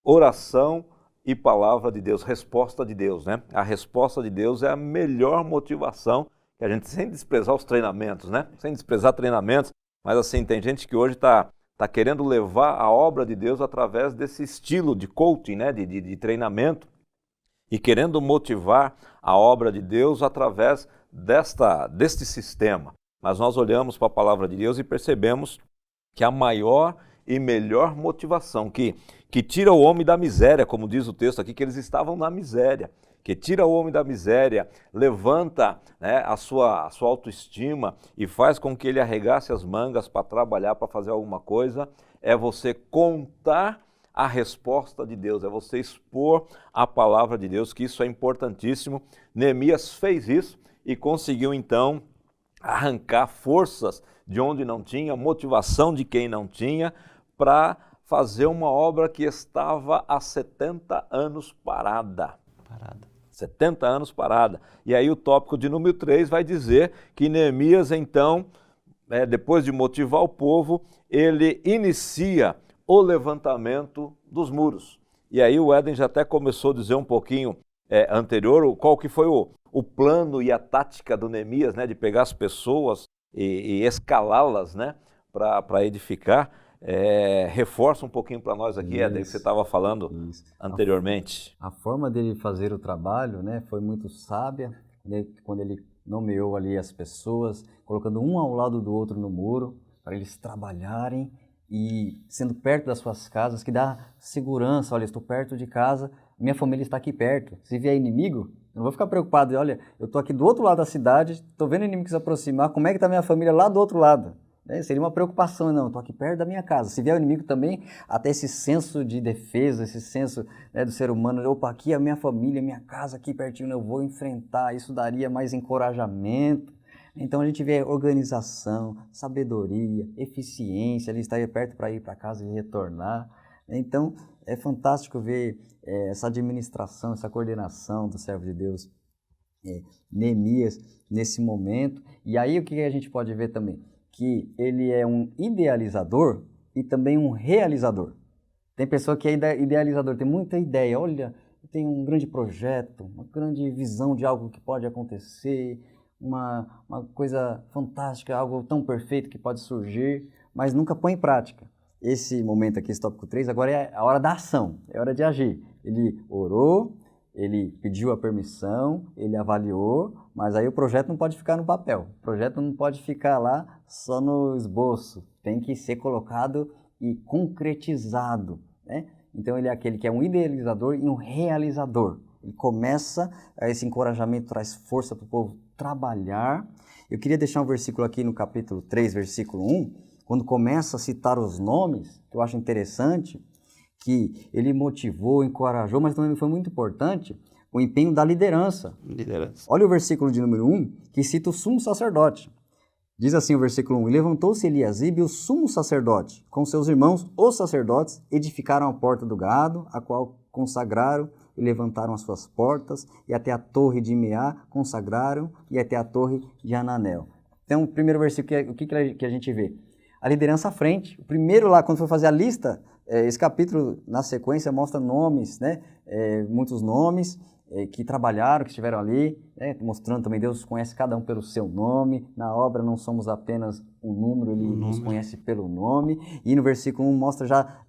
oração e palavra de Deus, resposta de Deus. Né? A resposta de Deus é a melhor motivação, que a gente, sem desprezar os treinamentos, né? Sem desprezar treinamentos, mas assim, tem gente que hoje está querendo levar a obra de Deus através desse estilo de coaching, né? de treinamento, e querendo motivar a obra de Deus através deste sistema. Mas nós olhamos para a palavra de Deus e percebemos que a maior e melhor motivação, que tira o homem da miséria, como diz o texto aqui, que eles estavam na miséria, que tira o homem da miséria, levanta, né, a sua autoestima e faz com que ele arregace as mangas para trabalhar, para fazer alguma coisa, é você contar a resposta de Deus, é você expor a palavra de Deus, que isso é importantíssimo. Neemias fez isso e conseguiu então arrancar forças de onde não tinha, motivação de quem não tinha, para fazer uma obra que estava há 70 anos parada. 70 anos parada. E aí o tópico de número 3 vai dizer que Neemias, então, depois de motivar o povo, ele inicia o levantamento dos muros. E aí o Éden já até começou a dizer um pouquinho anterior qual que foi o plano e a tática do Neemias, né, de pegar as pessoas e escalá-las, né, para edificar. Reforça um pouquinho para nós aqui, Éden, que você estava falando anteriormente. A forma dele fazer o trabalho, né, foi muito sábia, né, quando ele nomeou ali as pessoas, colocando um ao lado do outro no muro, para eles trabalharem e sendo perto das suas casas, que dá segurança. Olha, estou perto de casa, minha família está aqui perto. Se vier inimigo, eu não vou ficar preocupado. Olha, eu estou aqui do outro lado da cidade, estou vendo o inimigo se aproximar, como é que está minha família lá do outro lado? Seria uma preocupação, não, estou aqui perto da minha casa. Se vier o inimigo também, até esse senso de defesa, esse senso, né, do ser humano, opa, aqui é a minha família, minha casa aqui pertinho, eu vou enfrentar, isso daria mais encorajamento. Então a gente vê organização, sabedoria, eficiência, ele estaria perto para ir para casa e retornar. Então é fantástico ver essa administração, essa coordenação do servo de Deus, Neemias, nesse momento. E aí o que a gente pode ver também? Que ele é um idealizador e também um realizador. Tem pessoa que é idealizador, tem muita ideia, olha, eu tenho um grande projeto, uma grande visão de algo que pode acontecer, uma coisa fantástica, algo tão perfeito que pode surgir, mas nunca põe em prática. Esse momento aqui, esse tópico 3, agora é a hora da ação, é a hora de agir. Ele orou, ele pediu a permissão, ele avaliou, mas aí o projeto não pode ficar no papel, o projeto não pode ficar lá só no esboço, tem que ser colocado e concretizado, né? Então ele é aquele que é um idealizador e um realizador. Ele começa, esse encorajamento traz força para o povo trabalhar. Eu queria deixar um versículo aqui no capítulo 3, versículo 1, quando começa a citar os nomes, que eu acho interessante, que ele motivou, encorajou, mas também foi muito importante o empenho da liderança. Olha o versículo de número 1, que cita o sumo sacerdote. Diz assim o versículo 1, e levantou-se Eliasibe, o sumo sacerdote, com seus irmãos, os sacerdotes, edificaram a porta do gado, a qual consagraram e levantaram as suas portas, e até a torre de Imeá consagraram, e até a torre de Ananel. Então, o primeiro versículo, o que a gente vê? A liderança à frente. O primeiro lá, quando foi fazer a lista esse capítulo, na sequência, mostra nomes, né? Muitos nomes que trabalharam, que estiveram ali, né? Mostrando também Deus conhece cada um pelo seu nome. Na obra não somos apenas um número, Ele nos conhece pelo nome. E no versículo 1 mostra já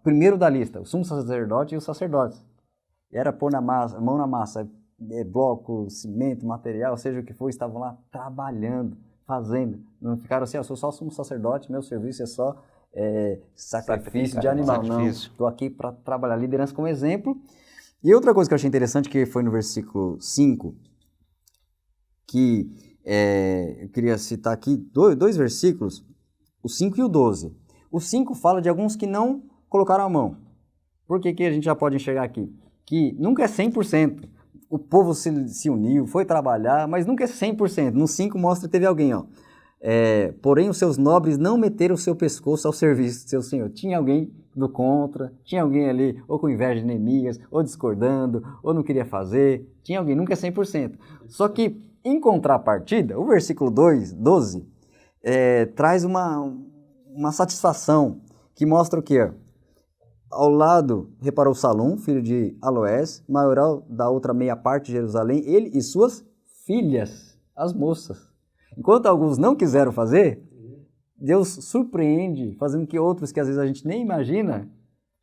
primeiro da lista, o sumo sacerdote e os sacerdotes. Era pôr mão na massa, bloco, cimento, material, seja o que for, estavam lá trabalhando, fazendo. Não ficaram assim, eu sou só sumo sacerdote, meu serviço é só sacrifício de animal. Não, estou aqui para trabalhar liderança como exemplo. E outra coisa que eu achei interessante, que foi no versículo 5, que eu queria citar aqui dois versículos, o 5 e o 12. O 5 fala de alguns que não colocaram a mão. Por que a gente já pode enxergar aqui? Que nunca é 100%. O povo se uniu, foi trabalhar, mas nunca é 100%. No 5 mostra que teve alguém, ó. Porém, os seus nobres não meteram o seu pescoço ao serviço do seu senhor. Tinha alguém do contra, tinha alguém ali ou com inveja de Neemias, ou discordando, ou não queria fazer. Tinha alguém, nunca é 100%. Só que, em contrapartida, o versículo 12 traz uma satisfação que mostra o quê? Ao lado reparou Salum, filho de Aloés, maioral da outra meia parte de Jerusalém, ele e suas filhas, as moças. Enquanto alguns não quiseram fazer, Deus surpreende, fazendo que outros que às vezes a gente nem imagina,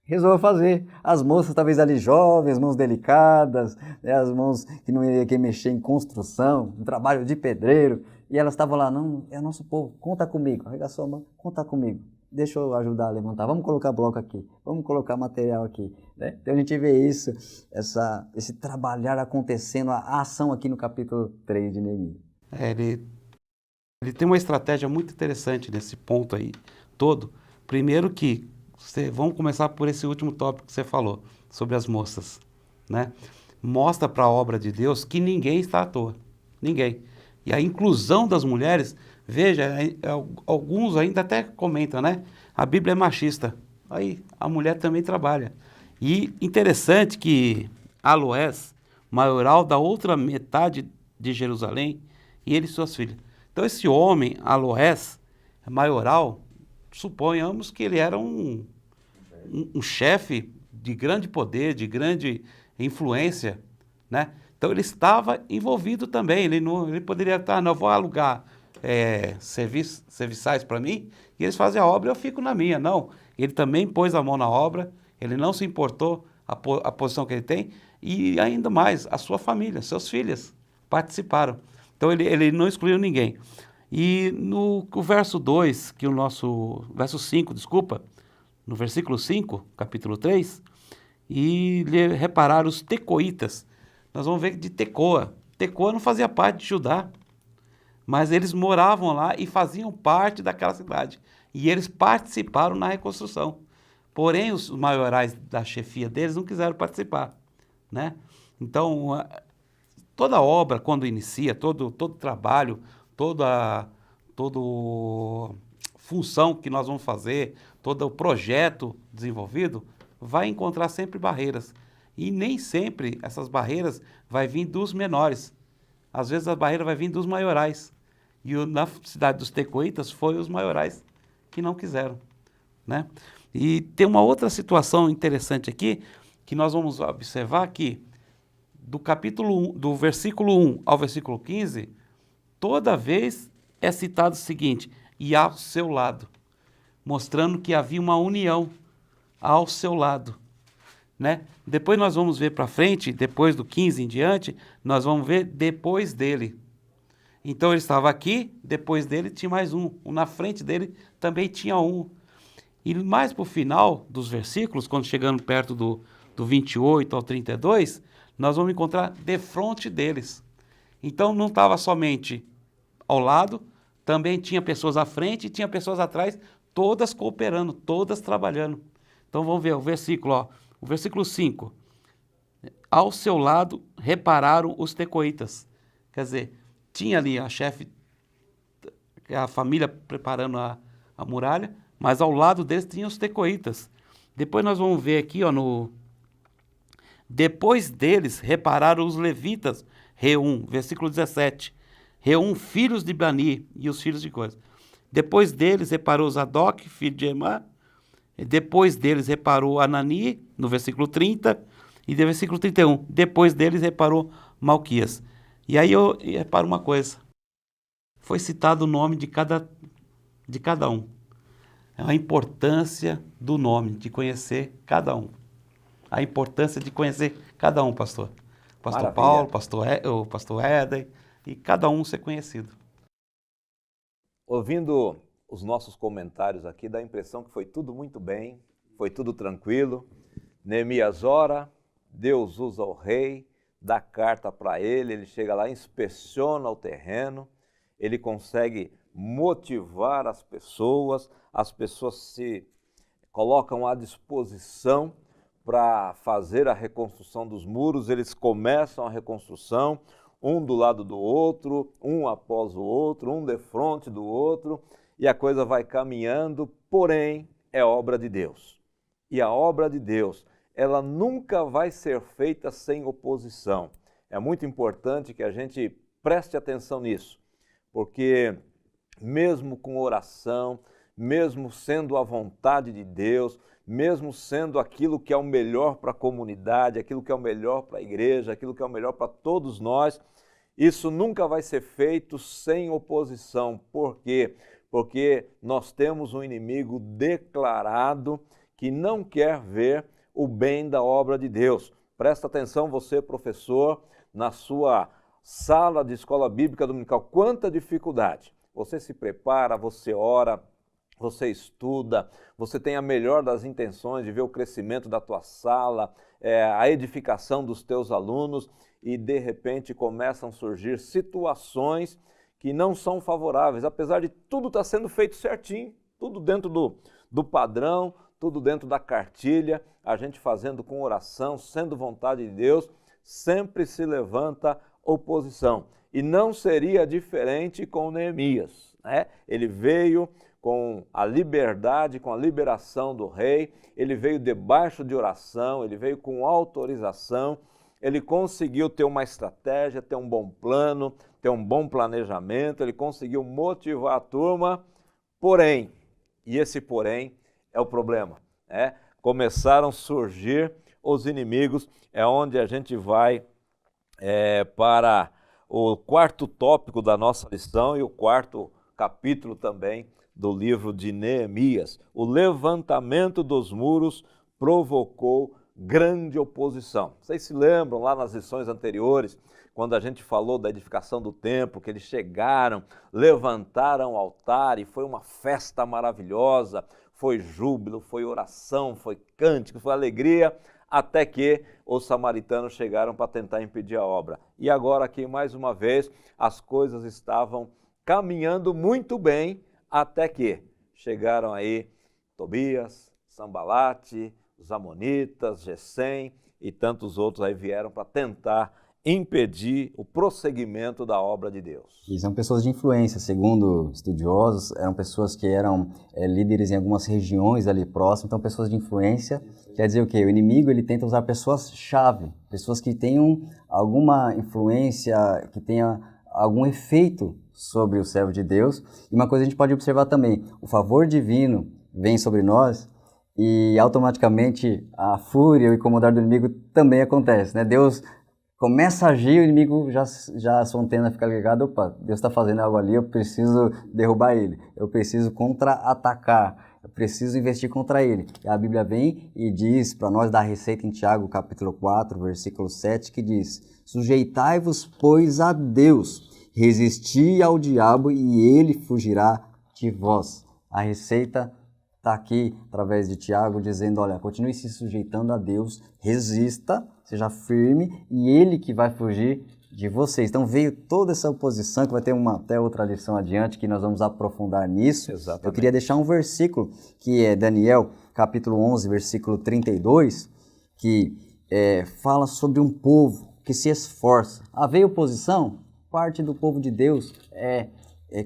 resolvam fazer. As moças talvez ali jovens, mãos delicadas, né, as mãos que não iam querer mexer em construção, um trabalho de pedreiro, e elas estavam lá, não, é nosso povo, conta comigo, arregaçou a mão, conta comigo. Deixa eu ajudar a levantar, vamos colocar bloco aqui, vamos colocar material aqui. Né? Então a gente vê isso, esse trabalhar acontecendo, a ação aqui no capítulo 3 de Neemias. Ele tem uma estratégia muito interessante nesse ponto aí todo. Primeiro que, vamos começar por esse último tópico que você falou, sobre as moças. Né? Mostra para a obra de Deus que ninguém está à toa, ninguém. E a inclusão das mulheres... Veja, alguns ainda até comentam, né? A Bíblia é machista. Aí a mulher também trabalha. E interessante que Aloés, maioral da outra metade de Jerusalém, e ele e suas filhas. Então esse homem, Aloés, maioral, suponhamos que ele era um chefe de grande poder, de grande influência, né? Então ele estava envolvido também. Ele poderia estar, não, vou alugar serviçais para mim, e eles fazem a obra e eu fico na minha. Não, ele também pôs a mão na obra, ele não se importou a posição que ele tem, e ainda mais, a sua família, suas filhas participaram. Então ele não excluiu ninguém. E no verso 2, verso 5, desculpa, no versículo 5, capítulo 3, e repararam os tecoitas. Nós vamos ver que de Tecoa não fazia parte de Judá, mas eles moravam lá e faziam parte daquela cidade. E eles participaram na reconstrução. Porém, os maiorais da chefia deles não quiseram participar. Né? Então, toda obra, quando inicia, todo trabalho, toda função que nós vamos fazer, todo o projeto desenvolvido, vai encontrar sempre barreiras. E nem sempre essas barreiras vai vir dos menores. Às vezes a barreira vai vir dos maiorais. E na cidade dos tecoitas foi os maiorais que não quiseram. Né? E tem uma outra situação interessante aqui, que nós vamos observar que do versículo 1 ao versículo 15, toda vez é citado o seguinte, e ao seu lado, mostrando que havia uma união ao seu lado. Né? Depois nós vamos ver para frente, depois do 15 em diante, nós vamos ver depois dele. Então ele estava aqui, depois dele tinha mais um, na frente dele também tinha um. E mais para o final dos versículos, quando chegando perto do 28 ao 32, nós vamos encontrar defronte deles. Então não estava somente ao lado, também tinha pessoas à frente e tinha pessoas atrás, todas cooperando, todas trabalhando. Então vamos ver o versículo, o versículo 5. Ao seu lado repararam os tecoitas. Quer dizer, tinha ali a chefe, a família preparando a muralha, mas ao lado deles tinha os tecoitas. Depois nós vamos ver aqui, depois deles repararam os levitas, Reum, versículo 17. Reum, filhos de Bani e os filhos de Coisa. Depois deles reparou Zadok, filho de Emá, E depois deles reparou Anani, no versículo 30, e no versículo 31. Depois deles reparou Malquias. E aí eu reparo uma coisa. Foi citado o nome de cada um. A importância do nome, de conhecer cada um. A importância de conhecer cada um, pastor. Pastor Maravilha. Paulo, o pastor Éden, e cada um ser conhecido. Ouvindo os nossos comentários aqui, dá a impressão que foi tudo muito bem, foi tudo tranquilo. Neemias ora, Deus usa o rei, dá carta para ele chega lá, inspeciona o terreno, ele consegue motivar as pessoas se colocam à disposição para fazer a reconstrução dos muros, eles começam a reconstrução, um do lado do outro, um após o outro, um defronte do outro, e a coisa vai caminhando, porém é obra de Deus. E a obra de Deus, ela nunca vai ser feita sem oposição. É muito importante que a gente preste atenção nisso, porque mesmo com oração, mesmo sendo a vontade de Deus, mesmo sendo aquilo que é o melhor para a comunidade, aquilo que é o melhor para a igreja, aquilo que é o melhor para todos nós, isso nunca vai ser feito sem oposição. Por quê? Porque nós temos um inimigo declarado que não quer ver o bem da obra de Deus. Presta atenção, você, professor, na sua sala de escola bíblica dominical, quanta dificuldade. Você se prepara, você ora, você estuda, você tem a melhor das intenções de ver o crescimento da tua sala, a edificação dos teus alunos, e de repente começam a surgir situações que não são favoráveis, apesar de tudo estar sendo feito certinho, tudo dentro do padrão, tudo dentro da cartilha, a gente fazendo com oração, sendo vontade de Deus, sempre se levanta oposição. E não seria diferente com Neemias, né? Ele veio com a liberdade, com a liberação do rei, ele veio debaixo de oração, ele veio com autorização, ele conseguiu ter uma estratégia, ter um bom plano, ter um bom planejamento, ele conseguiu motivar a turma, porém, e esse porém é o problema, né? Começaram a surgir os inimigos, é onde a gente vai para o quarto tópico da nossa lição e o quarto capítulo também do livro de Neemias. O levantamento dos muros provocou grande oposição. Vocês se lembram lá nas lições anteriores, quando a gente falou da edificação do templo, que eles chegaram, levantaram o altar e foi uma festa maravilhosa, foi júbilo, foi oração, foi cântico, foi alegria, até que os samaritanos chegaram para tentar impedir a obra. E agora aqui, mais uma vez, as coisas estavam caminhando muito bem, até que chegaram aí Tobias, Sambalate, os Amonitas, Gesem e tantos outros aí vieram para tentar impedir o prosseguimento da obra de Deus. E são pessoas de influência, segundo estudiosos, eram pessoas que eram líderes em algumas regiões ali próximas, então pessoas de influência, quer dizer o quê? O inimigo ele tenta usar pessoas-chave, pessoas que tenham alguma influência, que tenha algum efeito sobre o servo de Deus. E uma coisa a gente pode observar também, o favor divino vem sobre nós e automaticamente a fúria e o incomodar do inimigo também acontece, né? Deus começa a agir, o inimigo já a sua antena fica ligada, opa, Deus está fazendo algo ali, eu preciso derrubar ele, eu preciso contra-atacar, eu preciso investir contra ele. E a Bíblia vem e diz para nós, dá a receita em Tiago capítulo 4, versículo 7, que diz: sujeitai-vos, pois, a Deus, resisti ao diabo e ele fugirá de vós. A receita está aqui através de Tiago dizendo, olha, continue se sujeitando a Deus, resista, seja firme e ele que vai fugir de vocês. Então veio toda essa oposição, que vai ter até outra lição adiante que nós vamos aprofundar nisso. Exatamente. Eu queria deixar um versículo que é Daniel capítulo 11, versículo 32, que fala sobre um povo que se esforça. Veio oposição? Parte do povo de Deus é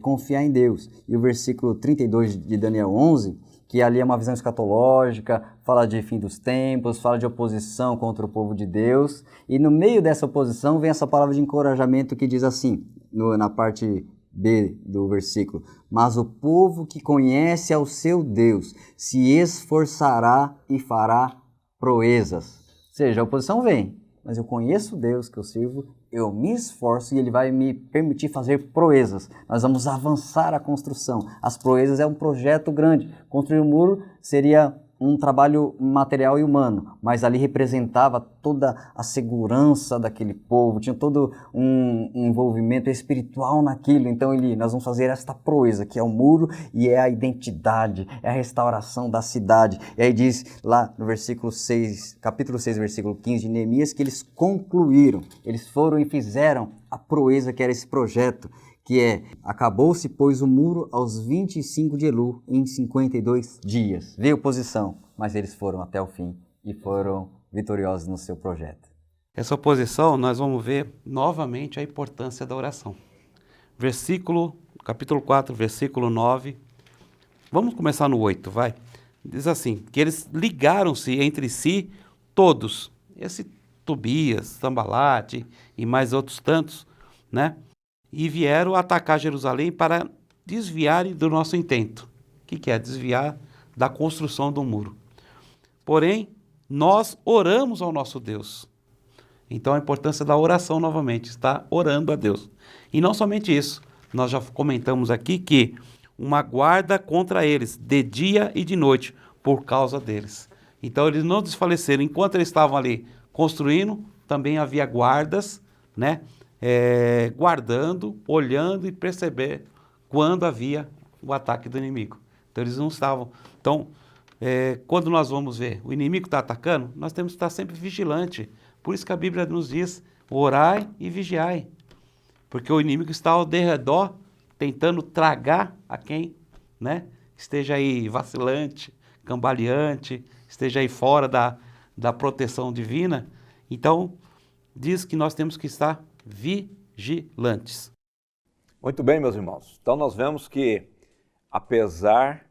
confiar em Deus. E o versículo 32 de Daniel 11, que ali é uma visão escatológica, fala de fim dos tempos, fala de oposição contra o povo de Deus. E no meio dessa oposição vem essa palavra de encorajamento que diz assim, na parte B do versículo. Mas o povo que conhece ao seu Deus se esforçará e fará proezas. Ou seja, a oposição vem, mas eu conheço o Deus que eu sirvo, eu me esforço e Ele vai me permitir fazer proezas. Nós vamos avançar a construção. As proezas é um projeto grande. Construir um muro seria um trabalho material e humano, mas ali representava toda a segurança daquele povo, tinha todo um envolvimento espiritual naquilo. Então nós vamos fazer esta proeza, que é o muro e é a identidade, é a restauração da cidade. E aí diz lá no versículo 6, capítulo 6, versículo 15 de Neemias, que eles concluíram, eles foram e fizeram a proeza que era esse projeto, que é, acabou-se, pois, o muro aos 25 de Elu, em 52 dias. Veio oposição, mas eles foram até o fim e foram vitoriosos no seu projeto. Essa oposição, nós vamos ver novamente a importância da oração. Capítulo 4, versículo 9. Vamos começar no 8, vai. Diz assim, que eles ligaram-se entre si todos. Esse Tobias, Sambalate e mais outros tantos, né? E vieram atacar Jerusalém para desviarem do nosso intento. O que é? Desviar da construção do muro. Porém, nós oramos ao nosso Deus. Então, a importância da oração novamente, está orando a Deus. E não somente isso, nós já comentamos aqui que uma guarda contra eles, de dia e de noite, por causa deles. Então, eles não desfaleceram. Enquanto eles estavam ali construindo, também havia guardas, né? Guardando, olhando e perceber quando havia o ataque do inimigo. Então eles não estavam. Então, quando nós vamos ver o inimigo está atacando, nós temos que estar sempre vigilante. Por isso que a Bíblia nos diz, orai e vigiai. Porque o inimigo está ao derredor, tentando tragar a quem, né, esteja aí vacilante, cambaleante, esteja aí fora da proteção divina. Então, diz que nós temos que estar vigilantes. Muito bem, meus irmãos. Então nós vemos que, apesar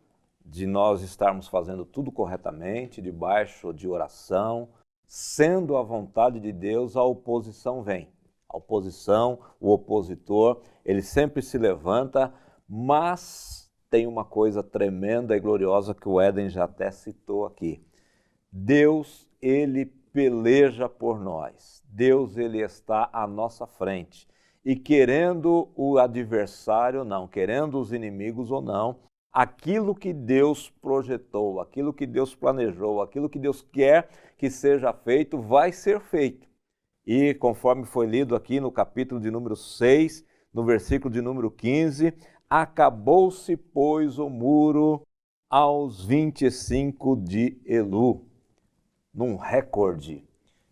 de nós estarmos fazendo tudo corretamente, debaixo de oração, sendo a vontade de Deus, a oposição vem. A oposição, o opositor, ele sempre se levanta, mas tem uma coisa tremenda e gloriosa que o Éden já até citou aqui. Deus, ele peleja por nós. Deus, ele está à nossa frente. E querendo o adversário ou não, querendo os inimigos ou não, aquilo que Deus projetou, aquilo que Deus planejou, aquilo que Deus quer que seja feito, vai ser feito. E conforme foi lido aqui no capítulo de número 6, no versículo de número 15, acabou-se, pois, o muro aos 25 de Elu. Num recorde,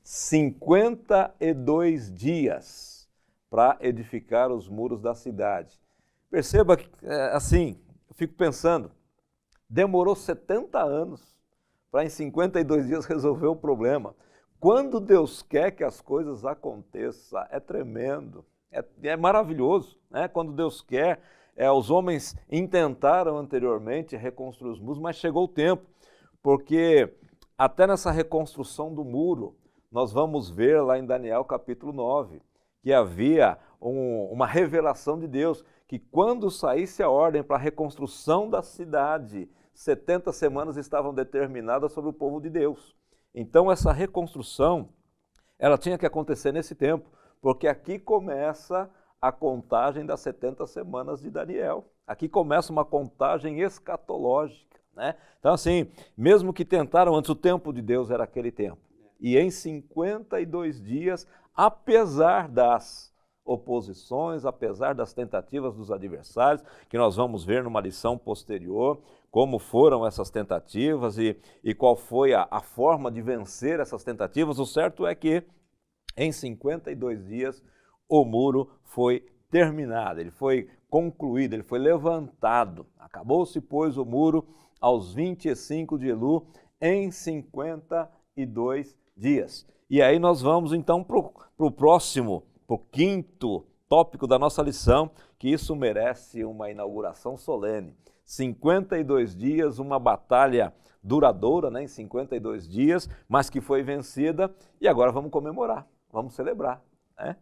52 dias para edificar os muros da cidade. Perceba que, assim, eu fico pensando, demorou 70 anos para em 52 dias resolver o problema. Quando Deus quer que as coisas aconteçam, é tremendo, é maravilhoso, né? Quando Deus quer, os homens intentaram anteriormente reconstruir os muros, mas chegou o tempo, porque até nessa reconstrução do muro, nós vamos ver lá em Daniel capítulo 9, que havia uma revelação de Deus, que quando saísse a ordem para a reconstrução da cidade, 70 semanas estavam determinadas sobre o povo de Deus. Então essa reconstrução, ela tinha que acontecer nesse tempo, porque aqui começa a contagem das 70 semanas de Daniel. Aqui começa uma contagem escatológica, né? Então assim, mesmo que tentaram antes, o tempo de Deus era aquele tempo. E em 52 dias, apesar das oposições, apesar das tentativas dos adversários, que nós vamos ver numa lição posterior, como foram essas tentativas e qual foi a forma de vencer essas tentativas, o certo é que em 52 dias o muro foi terminado, ele foi concluído, ele foi levantado. Acabou-se, pois, o muro aos 25 de Elu em 52 dias. E aí nós vamos então para o próximo, para o quinto tópico da nossa lição, que isso merece uma inauguração solene. 52 dias, uma batalha duradoura, né, em 52 dias, mas que foi vencida, e agora vamos comemorar, vamos celebrar, né?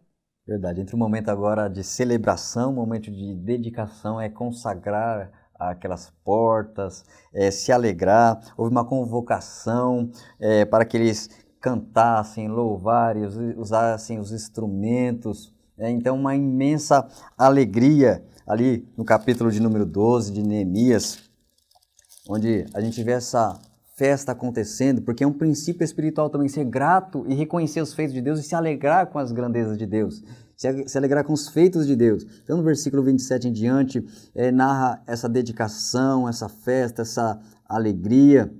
Verdade. Entre o momento agora de celebração, o momento de dedicação, é consagrar aquelas portas, se alegrar. Houve uma convocação para que eles cantassem, louvarem, usassem os instrumentos. Então, uma imensa alegria ali no capítulo de número 12 de Neemias, onde a gente vê essa festa acontecendo, porque é um princípio espiritual também ser grato e reconhecer os feitos de Deus e se alegrar com as grandezas de Deus, se alegrar com os feitos de Deus. Então no versículo 27 em diante, narra essa dedicação, essa festa, essa alegria,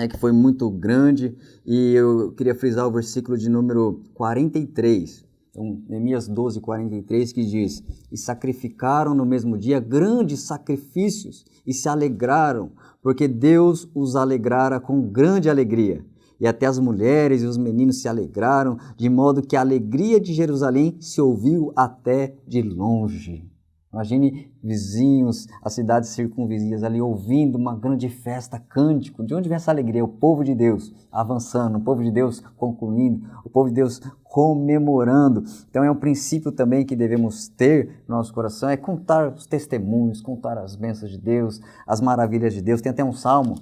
que foi muito grande, e eu queria frisar o versículo de número 43, então, Neemias 12, 43, que diz: e sacrificaram no mesmo dia grandes sacrifícios e se alegraram, porque Deus os alegrara com grande alegria. E até as mulheres e os meninos se alegraram, de modo que a alegria de Jerusalém se ouviu até de longe. Imagine vizinhos, as cidades circunvizinhas ali ouvindo uma grande festa, cântico. De onde vem essa alegria? O povo de Deus avançando, o povo de Deus concluindo, o povo de Deus comemorando. Então é um princípio também que devemos ter no nosso coração, é contar os testemunhos, contar as bênçãos de Deus, as maravilhas de Deus. Tem até um salmo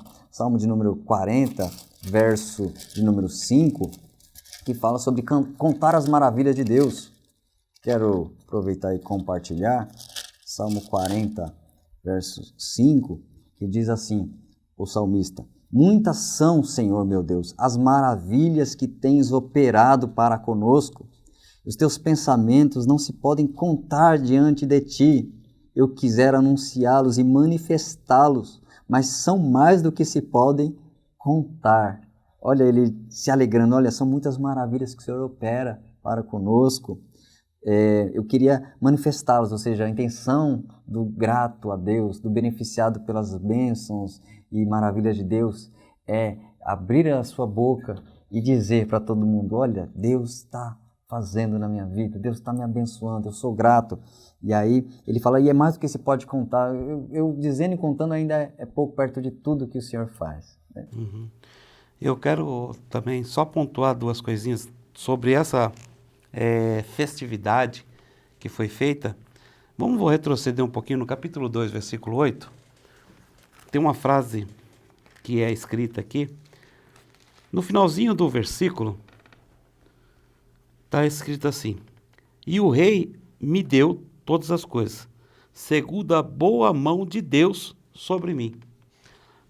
de número 40, verso de número 5, que fala sobre contar as maravilhas de Deus. Quero aproveitar e compartilhar Salmo 40, verso 5, que diz assim, o salmista: muitas são, Senhor meu Deus, as maravilhas que tens operado para conosco. Os teus pensamentos não se podem contar diante de ti. Eu quisera anunciá-los e manifestá-los, mas são mais do que se podem contar. Olha ele se alegrando, olha, são muitas maravilhas que o Senhor opera para conosco. Eu queria manifestá-los, ou seja, a intenção do grato a Deus, do beneficiado pelas bênçãos e maravilhas de Deus, é abrir a sua boca e dizer para todo mundo: olha, Deus está fazendo na minha vida, Deus está me abençoando, eu sou grato. E aí ele fala, e é mais do que se pode contar, eu dizendo e contando ainda é pouco perto de tudo que o Senhor faz. Né? Uhum. Eu quero também só pontuar duas coisinhas sobre essa festividade que foi feita. Vou retroceder um pouquinho no capítulo 2, versículo 8. Tem uma frase que é escrita aqui. No finalzinho do versículo, está escrito assim: e o rei me deu todas as coisas, segundo a boa mão de Deus sobre mim.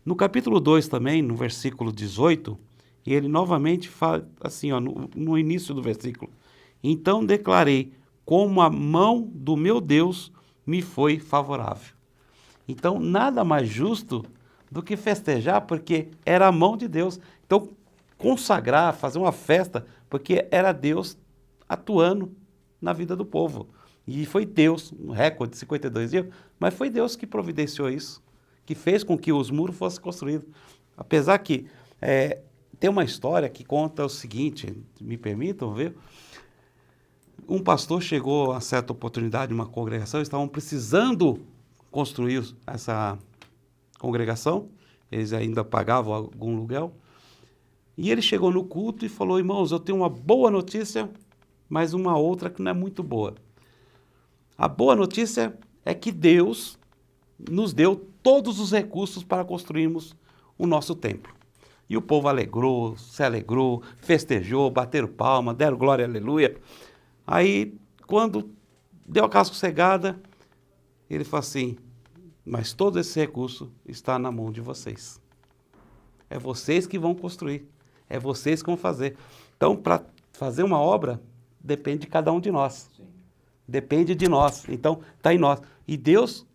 No capítulo 2 também, no versículo 18, ele novamente fala assim, ó, no início do versículo: então declarei como a mão do meu Deus me foi favorável. Então, nada mais justo do que festejar, porque era a mão de Deus. Então, consagrar, fazer uma festa, porque era Deus atuando na vida do povo. E foi Deus, um recorde de 52 dias, mas foi Deus que providenciou isso, que fez com que os muros fossem construídos. Apesar que tem uma história que conta o seguinte, me permitam ver. Um pastor chegou a certa oportunidade, uma congregação, estavam precisando construir essa congregação, eles ainda pagavam algum aluguel, e ele chegou no culto e falou: irmãos, eu tenho uma boa notícia, mas uma outra que não é muito boa. A boa notícia é que Deus nos deu todos os recursos para construirmos o nosso templo. E o povo alegrou, se alegrou, festejou, bateram palma, deram glória, aleluia. Aí, quando deu a casa sossegada, ele falou assim: mas todo esse recurso está na mão de vocês. É vocês que vão construir, é vocês que vão fazer. Então, para fazer uma obra, depende de cada um de nós. Sim. Depende de nós. Então, está em nós. E Deus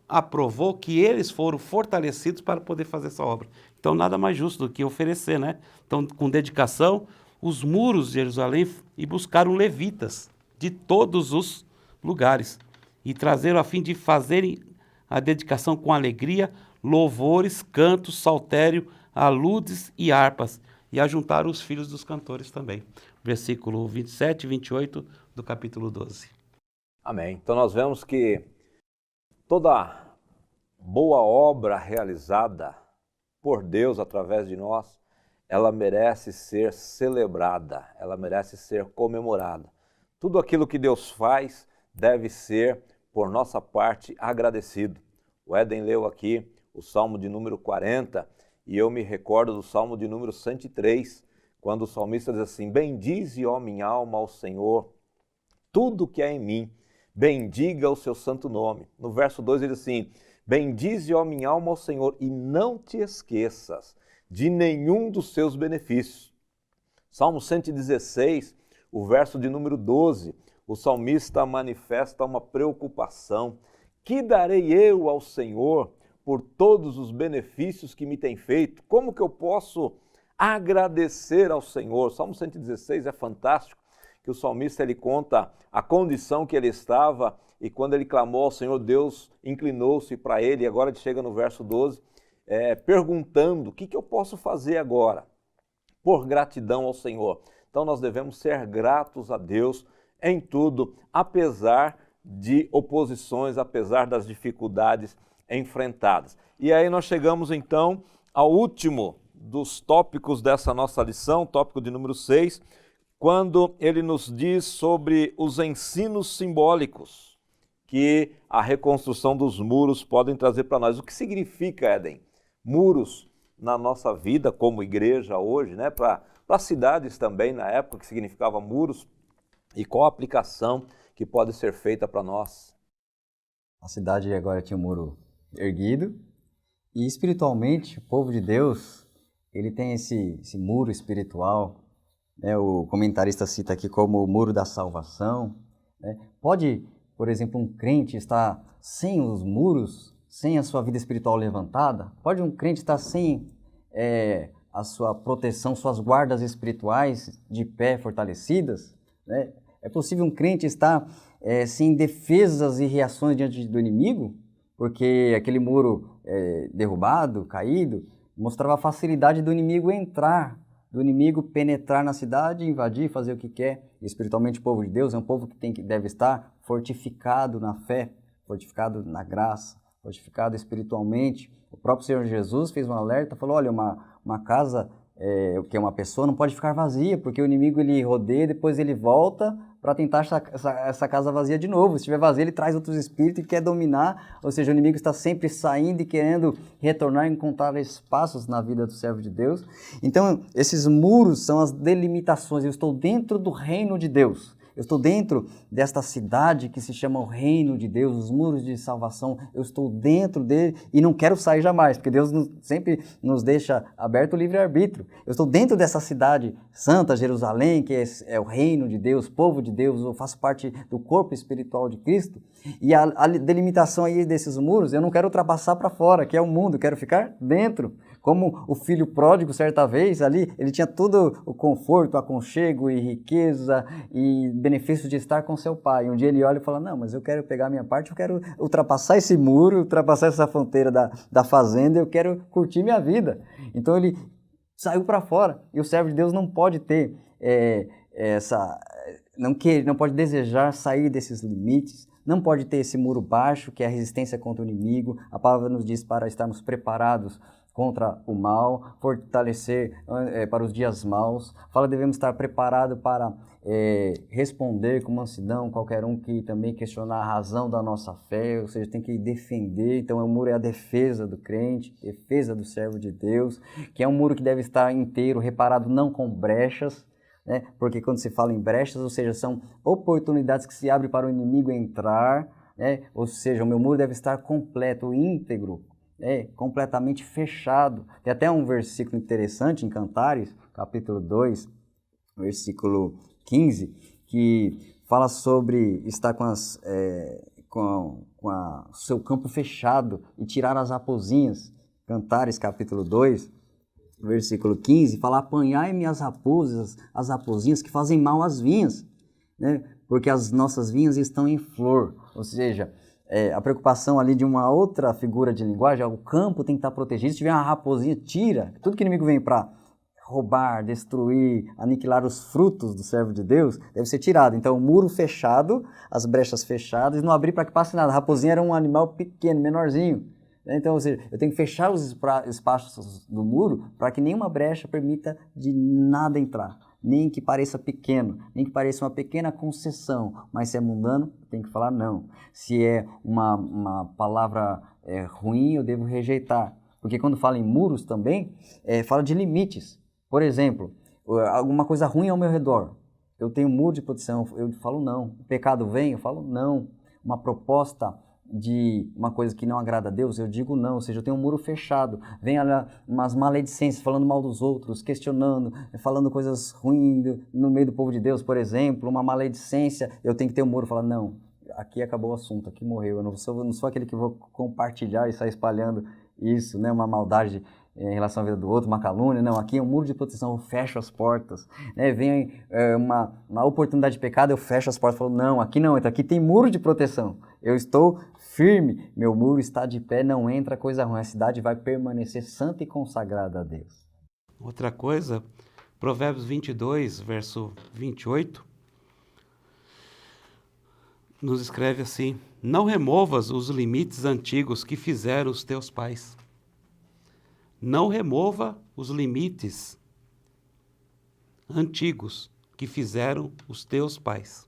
aprovou que eles foram fortalecidos para poder fazer essa obra. Então, nada mais justo do que oferecer, né? Então, com dedicação, os muros de Jerusalém e buscaram levitas de todos os lugares e trazeram a fim de fazerem a dedicação com alegria, louvores, cantos, saltério, aludes e harpas, e ajuntaram os filhos dos cantores também. Versículo 27 e 28 do capítulo 12. Amém. Então nós vemos que toda boa obra realizada por Deus através de nós, ela merece ser celebrada, ela merece ser comemorada. Tudo aquilo que Deus faz deve ser, por nossa parte, agradecido. O Éden leu aqui o Salmo de número 40 e eu me recordo do Salmo de número 103, quando o salmista diz assim: bendize, ó minha alma, ao Senhor, tudo que há em mim, bendiga o seu santo nome. No verso 2 ele diz assim: bendize, ó minha alma, ao Senhor, e não te esqueças de nenhum dos seus benefícios. Salmo 116, o verso de número 12, o salmista manifesta uma preocupação. Que darei eu ao Senhor por todos os benefícios que me tem feito? Como que eu posso agradecer ao Senhor? Salmo 116 é fantástico, que o salmista ele conta a condição que ele estava e quando ele clamou ao Senhor, Deus inclinou-se para ele. E agora ele chega no verso 12, perguntando: o que eu posso fazer agora por gratidão ao Senhor? Então nós devemos ser gratos a Deus em tudo, apesar de oposições, apesar das dificuldades enfrentadas. E aí nós chegamos então ao último dos tópicos dessa nossa lição, tópico de número 6, quando ele nos diz sobre os ensinos simbólicos que a reconstrução dos muros podem trazer para nós. O que significa, Éden, muros na nossa vida como igreja hoje, né? Para cidades também na época, que significava muros, e qual a aplicação que pode ser feita para nós? A cidade agora tinha um muro erguido e espiritualmente o povo de Deus, ele tem esse muro espiritual, né? O comentarista cita aqui como o muro da salvação, né? Pode, por exemplo, um crente estar sem os muros, sem a sua vida espiritual levantada? Pode um crente estar sem a sua proteção, suas guardas espirituais de pé fortalecidas, né? É possível um crente estar sem defesas e reações diante do inimigo? Porque aquele muro derrubado, caído, mostrava a facilidade do inimigo entrar, do inimigo penetrar na cidade, invadir, fazer o que quer. E espiritualmente o povo de Deus é um povo que deve estar fortificado na fé, fortificado na graça, fortificado espiritualmente. O próprio Senhor Jesus fez um alerta, falou: olha, uma casa, que é uma pessoa, não pode ficar vazia, porque o inimigo ele rodeia, depois ele volta para tentar essa casa vazia de novo. Se estiver vazia, ele traz outros espíritos e quer dominar, ou seja, o inimigo está sempre saindo e querendo retornar e encontrar espaços na vida do servo de Deus. Então, esses muros são as delimitações. Eu estou dentro do reino de Deus. Eu estou dentro desta cidade que se chama o reino de Deus, os muros de salvação. Eu estou dentro dele e não quero sair jamais, porque Deus sempre nos deixa aberto o livre-arbítrio. Eu estou dentro dessa cidade santa, Jerusalém, que é o reino de Deus, povo de Deus. Eu faço parte do corpo espiritual de Cristo. E a delimitação aí desses muros, eu não quero ultrapassar para fora, que é o mundo, eu quero ficar dentro. Como o filho pródigo, certa vez, ali, ele tinha todo o conforto, aconchego e riqueza e benefício de estar com seu pai. Um dia ele olha e fala: não, mas eu quero pegar a minha parte, eu quero ultrapassar esse muro, ultrapassar essa fronteira da fazenda, eu quero curtir minha vida. Então ele saiu para fora. E o servo de Deus não pode ter não pode desejar sair desses limites, não pode ter esse muro baixo, que é a resistência contra o inimigo. A palavra nos diz para estarmos preparados contra o mal, fortalecer para os dias maus. Fala, devemos estar preparados para responder com mansidão qualquer um que também questionar a razão da nossa fé, ou seja, tem que defender. Então o muro é a defesa do crente, defesa do servo de Deus, que é um muro que deve estar inteiro, reparado, não com brechas, né? Porque quando se fala em brechas, ou seja, são oportunidades que se abrem para o inimigo entrar, né? Ou seja, o meu muro deve estar completo, íntegro, completamente fechado. Tem até um versículo interessante em Cantares, capítulo 2, versículo 15, que fala sobre estar com o seu campo fechado e tirar as raposinhas. Cantares, capítulo 2, versículo 15, fala: apanhai-me as raposinhas que fazem mal às vinhas, né? Porque as nossas vinhas estão em flor. Ou seja, a preocupação ali de uma outra figura de linguagem, o campo tem que estar protegido. Se tiver uma raposinha, tira. Tudo que o inimigo vem para roubar, destruir, aniquilar os frutos do servo de Deus, deve ser tirado. Então, o muro fechado, as brechas fechadas, e não abrir para que passe nada. A raposinha era um animal pequeno, menorzinho. Então, ou seja, eu tenho que fechar os espaços do muro para que nenhuma brecha permita de nada entrar. nem que pareça pequeno, nem que pareça uma pequena concessão, mas se é mundano, tem que falar não. Se é uma palavra ruim, eu devo rejeitar. Porque quando fala em muros também, fala de limites. Por exemplo, alguma coisa ruim ao meu redor, eu tenho um muro de proteção, eu falo não. O pecado vem, eu falo não. Uma proposta de uma coisa que não agrada a Deus, eu digo não, ou seja, eu tenho um muro fechado, vem umas maledicências, falando mal dos outros, questionando, falando coisas ruins no meio do povo de Deus, por exemplo, uma maledicência, eu tenho que ter um muro, falar não, aqui acabou o assunto, aqui morreu, eu não sou aquele que vou compartilhar e sair espalhando isso, né, uma maldade em relação à vida do outro, uma calúnia, não, aqui é um muro de proteção, eu fecho as portas, né? Vem uma oportunidade de pecado, eu fecho as portas, falo, não, então aqui tem muro de proteção, eu estou firme, meu muro está de pé, não entra coisa ruim, a cidade vai permanecer santa e consagrada a Deus. Outra coisa, Provérbios 22, verso 28, nos escreve assim: não removas os limites antigos que fizeram os teus pais. Não remova os limites antigos que fizeram os teus pais.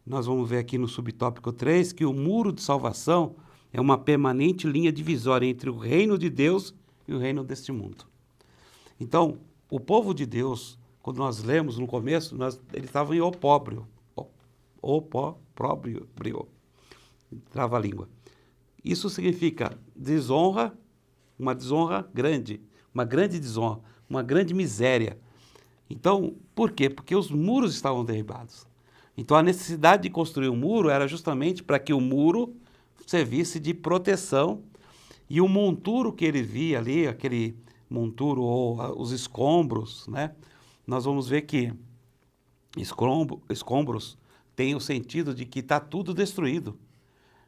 Nós vamos ver aqui no subtópico 3 que o muro de salvação é uma permanente linha divisória entre o reino de Deus e o reino deste mundo. Então, o povo de Deus, quando nós lemos no começo, eles estavam em opróbrio. Trava a língua. Isso significa desonra, uma desonra grande, uma grande desonra, uma grande miséria. Então, por quê? Porque os muros estavam derribados. Então, a necessidade de construir um muro era justamente para que o muro servisse de proteção e o monturo que ele via ali, aquele monturo ou os escombros, né? Nós vamos ver que escombros têm o sentido de que está tudo destruído.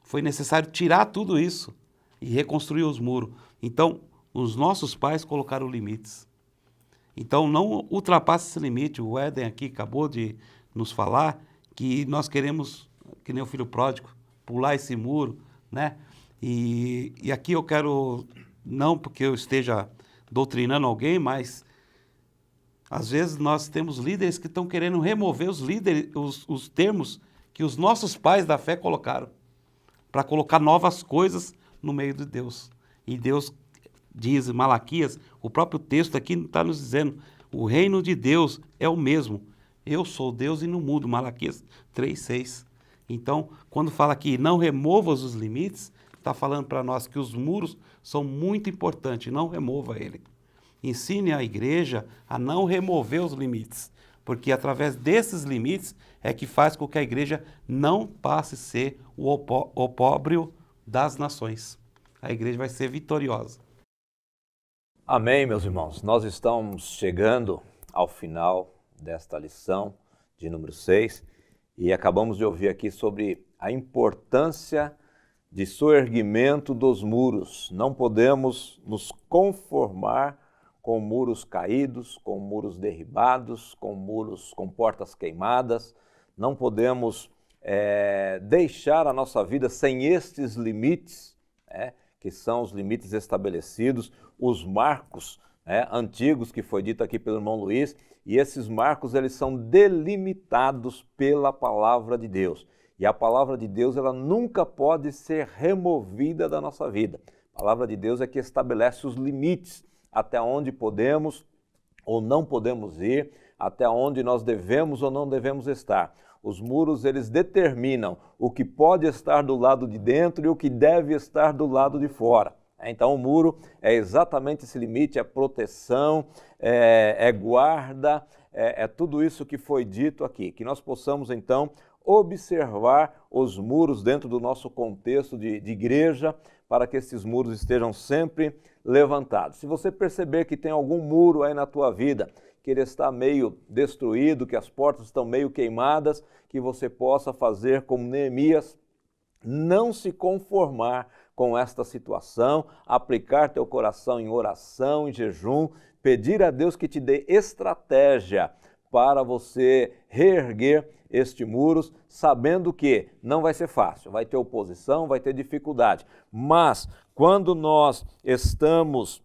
Foi necessário tirar tudo isso e reconstruir os muros. Então, os nossos pais colocaram limites. Então, não ultrapasse esse limite. O Éden aqui acabou de nos falar que nós queremos, que nem o filho pródigo, pular esse muro, né? E aqui eu quero, não porque eu esteja doutrinando alguém, mas às vezes nós temos líderes que estão querendo remover os termos que os nossos pais da fé colocaram, para colocar novas coisas no meio de Deus. E Deus diz, Malaquias, o próprio texto aqui está nos dizendo, o reino de Deus é o mesmo. Eu sou Deus e não mudo, Malaquias 3:6. Então, quando fala aqui, não removas os limites, está falando para nós que os muros são muito importantes, não remova ele. Ensine a igreja a não remover os limites, porque através desses limites é que faz com que a igreja não passe a ser o opróbrio das nações. A igreja vai ser vitoriosa. Amém, meus irmãos. Nós estamos chegando ao final desta lição de número 6 e acabamos de ouvir aqui sobre a importância de soerguimento dos muros. Não podemos nos conformar com muros caídos, com muros derribados, com muros com portas queimadas. Não podemos deixar a nossa vida sem estes limites, que são os limites estabelecidos, os marcos antigos que foi dito aqui pelo irmão Luiz, e esses marcos eles são delimitados pela palavra de Deus. E a palavra de Deus ela nunca pode ser removida da nossa vida. A palavra de Deus é que estabelece os limites até onde podemos ou não podemos ir, até onde nós devemos ou não devemos estar. Os muros, eles determinam o que pode estar do lado de dentro e o que deve estar do lado de fora. Então, o muro é exatamente esse limite, é proteção, é guarda, é tudo isso que foi dito aqui. Que nós possamos, então, observar os muros dentro do nosso contexto de igreja, para que esses muros estejam sempre levantados. Se você perceber que tem algum muro aí na tua vida, que ele está meio destruído, que as portas estão meio queimadas, que você possa fazer como Neemias, não se conformar com esta situação, aplicar teu coração em oração, em jejum, pedir a Deus que te dê estratégia para você reerguer este muros, sabendo que não vai ser fácil, vai ter oposição, vai ter dificuldade, mas quando nós estamos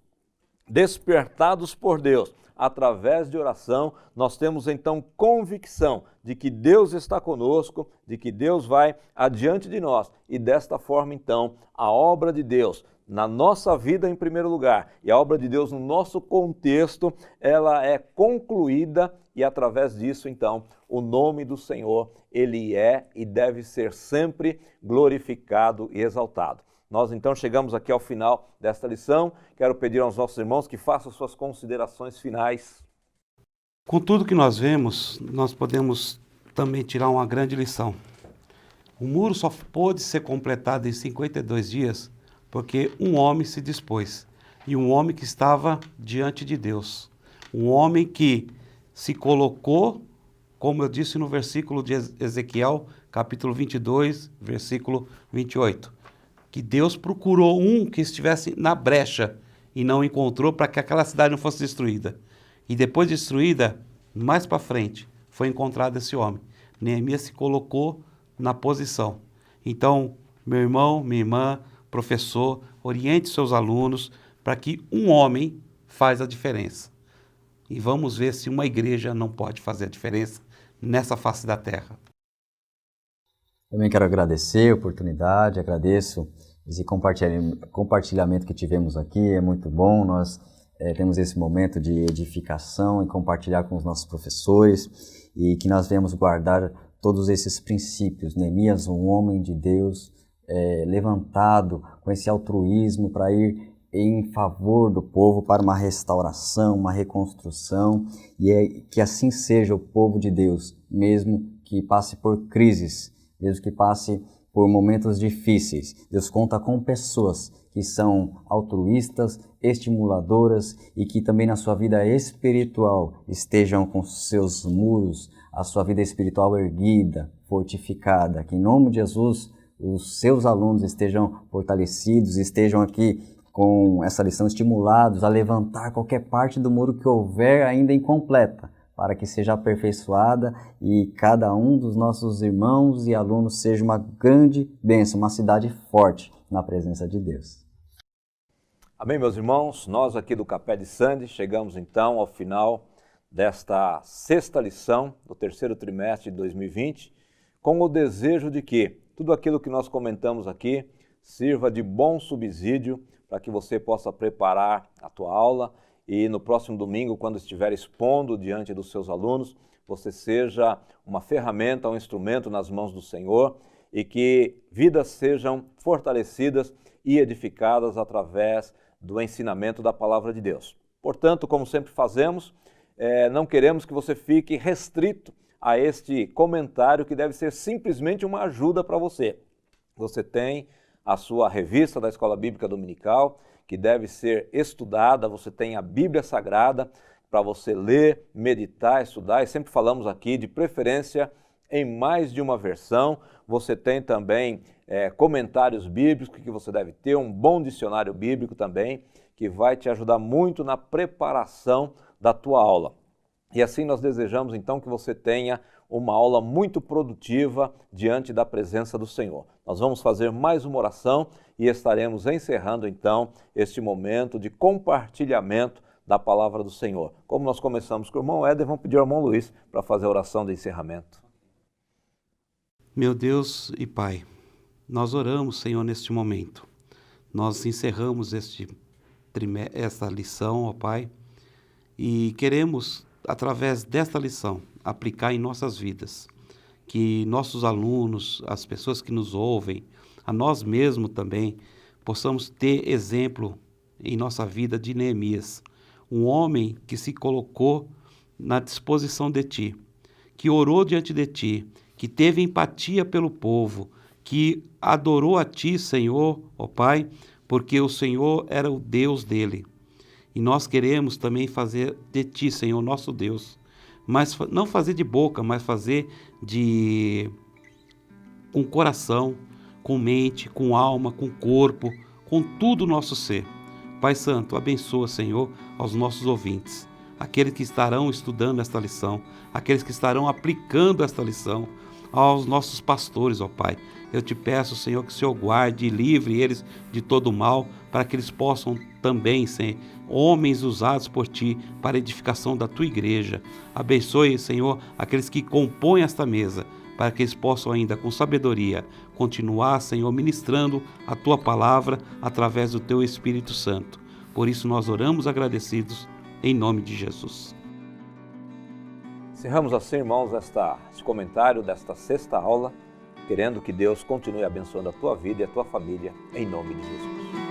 despertados por Deus, através de oração, nós temos então convicção de que Deus está conosco, de que Deus vai adiante de nós e desta forma então a obra de Deus na nossa vida em primeiro lugar e a obra de Deus no nosso contexto, ela é concluída e através disso então o nome do Senhor, ele é e deve ser sempre glorificado e exaltado. Nós então chegamos aqui ao final desta lição. Quero pedir aos nossos irmãos que façam suas considerações finais. Com tudo que nós vemos, nós podemos também tirar uma grande lição. O muro só pôde ser completado em 52 dias porque um homem se dispôs. E um homem que estava diante de Deus. Um homem que se colocou, como eu disse no versículo de Ezequiel, capítulo 22, versículo 28. Que Deus procurou um que estivesse na brecha e não encontrou para que aquela cidade não fosse destruída. E depois destruída, mais para frente, foi encontrado esse homem. Neemias se colocou na posição. Então, meu irmão, minha irmã, professor, oriente seus alunos para que um homem faz a diferença. E vamos ver se uma igreja não pode fazer a diferença nessa face da terra. Também quero agradecer a oportunidade, agradeço esse compartilhamento que tivemos aqui, é muito bom, nós temos esse momento de edificação e compartilhar com os nossos professores e que nós venhamos guardar todos esses princípios. Neemias, um homem de Deus, levantado com esse altruísmo para ir em favor do povo para uma restauração, uma reconstrução, e que assim seja o povo de Deus, mesmo que passe por crises, mesmo que passe por momentos difíceis. Deus conta com pessoas que são altruístas, estimuladoras e que também na sua vida espiritual estejam com seus muros, a sua vida espiritual erguida, fortificada. Que em nome de Jesus os seus alunos estejam fortalecidos, estejam aqui com essa lição estimulados a levantar qualquer parte do muro que houver ainda incompleta, para que seja aperfeiçoada e cada um dos nossos irmãos e alunos seja uma grande bênção, uma cidade forte na presença de Deus. Amém, meus irmãos? Nós aqui do Capé de Sande chegamos então ao final desta sexta lição do terceiro trimestre de 2020, com o desejo de que tudo aquilo que nós comentamos aqui sirva de bom subsídio para que você possa preparar a tua aula e no próximo domingo, quando estiver expondo diante dos seus alunos, você seja uma ferramenta, um instrumento nas mãos do Senhor e que vidas sejam fortalecidas e edificadas através do ensinamento da Palavra de Deus. Portanto, como sempre fazemos, não queremos que você fique restrito a este comentário que deve ser simplesmente uma ajuda para você. Você tem a sua revista da Escola Bíblica Dominical, que deve ser estudada, você tem a Bíblia Sagrada para você ler, meditar, estudar, e sempre falamos aqui de preferência em mais de uma versão. Você tem também comentários bíblicos que você deve ter, um bom dicionário bíblico também, que vai te ajudar muito na preparação da tua aula. E assim nós desejamos então que você tenha uma aula muito produtiva diante da presença do Senhor. Nós vamos fazer mais uma oração e estaremos encerrando então este momento de compartilhamento da palavra do Senhor. Como nós começamos com o irmão Éder, vamos pedir ao irmão Luiz para fazer a oração de encerramento. Meu Deus e Pai, nós oramos, Senhor, neste momento. Nós encerramos esta lição, ó Pai, e queremos, através desta lição, aplicar em nossas vidas. Que nossos alunos, as pessoas que nos ouvem, a nós mesmos também, possamos ter exemplo em nossa vida de Neemias. Um homem que se colocou na disposição de Ti, que orou diante de Ti, que teve empatia pelo povo, que adorou a Ti, Senhor, ó Pai, porque o Senhor era o Deus dele. E nós queremos também fazer de Ti, Senhor, nosso Deus, mas não fazer de boca, mas fazer com coração, com mente, com alma, com corpo, com tudo o nosso ser. Pai Santo, abençoa, Senhor, aos nossos ouvintes, aqueles que estarão estudando esta lição, aqueles que estarão aplicando esta lição, aos nossos pastores, ó Pai. Eu te peço, Senhor, que o Senhor guarde e livre eles de todo mal, para que eles possam também ser homens usados por Ti para a edificação da Tua igreja. Abençoe, Senhor, aqueles que compõem esta mesa, para que eles possam ainda, com sabedoria, continuar, Senhor, ministrando a Tua palavra através do Teu Espírito Santo. Por isso nós oramos agradecidos, em nome de Jesus. Encerramos assim, irmãos, esse comentário desta sexta aula, querendo que Deus continue abençoando a tua vida e a tua família, em nome de Jesus.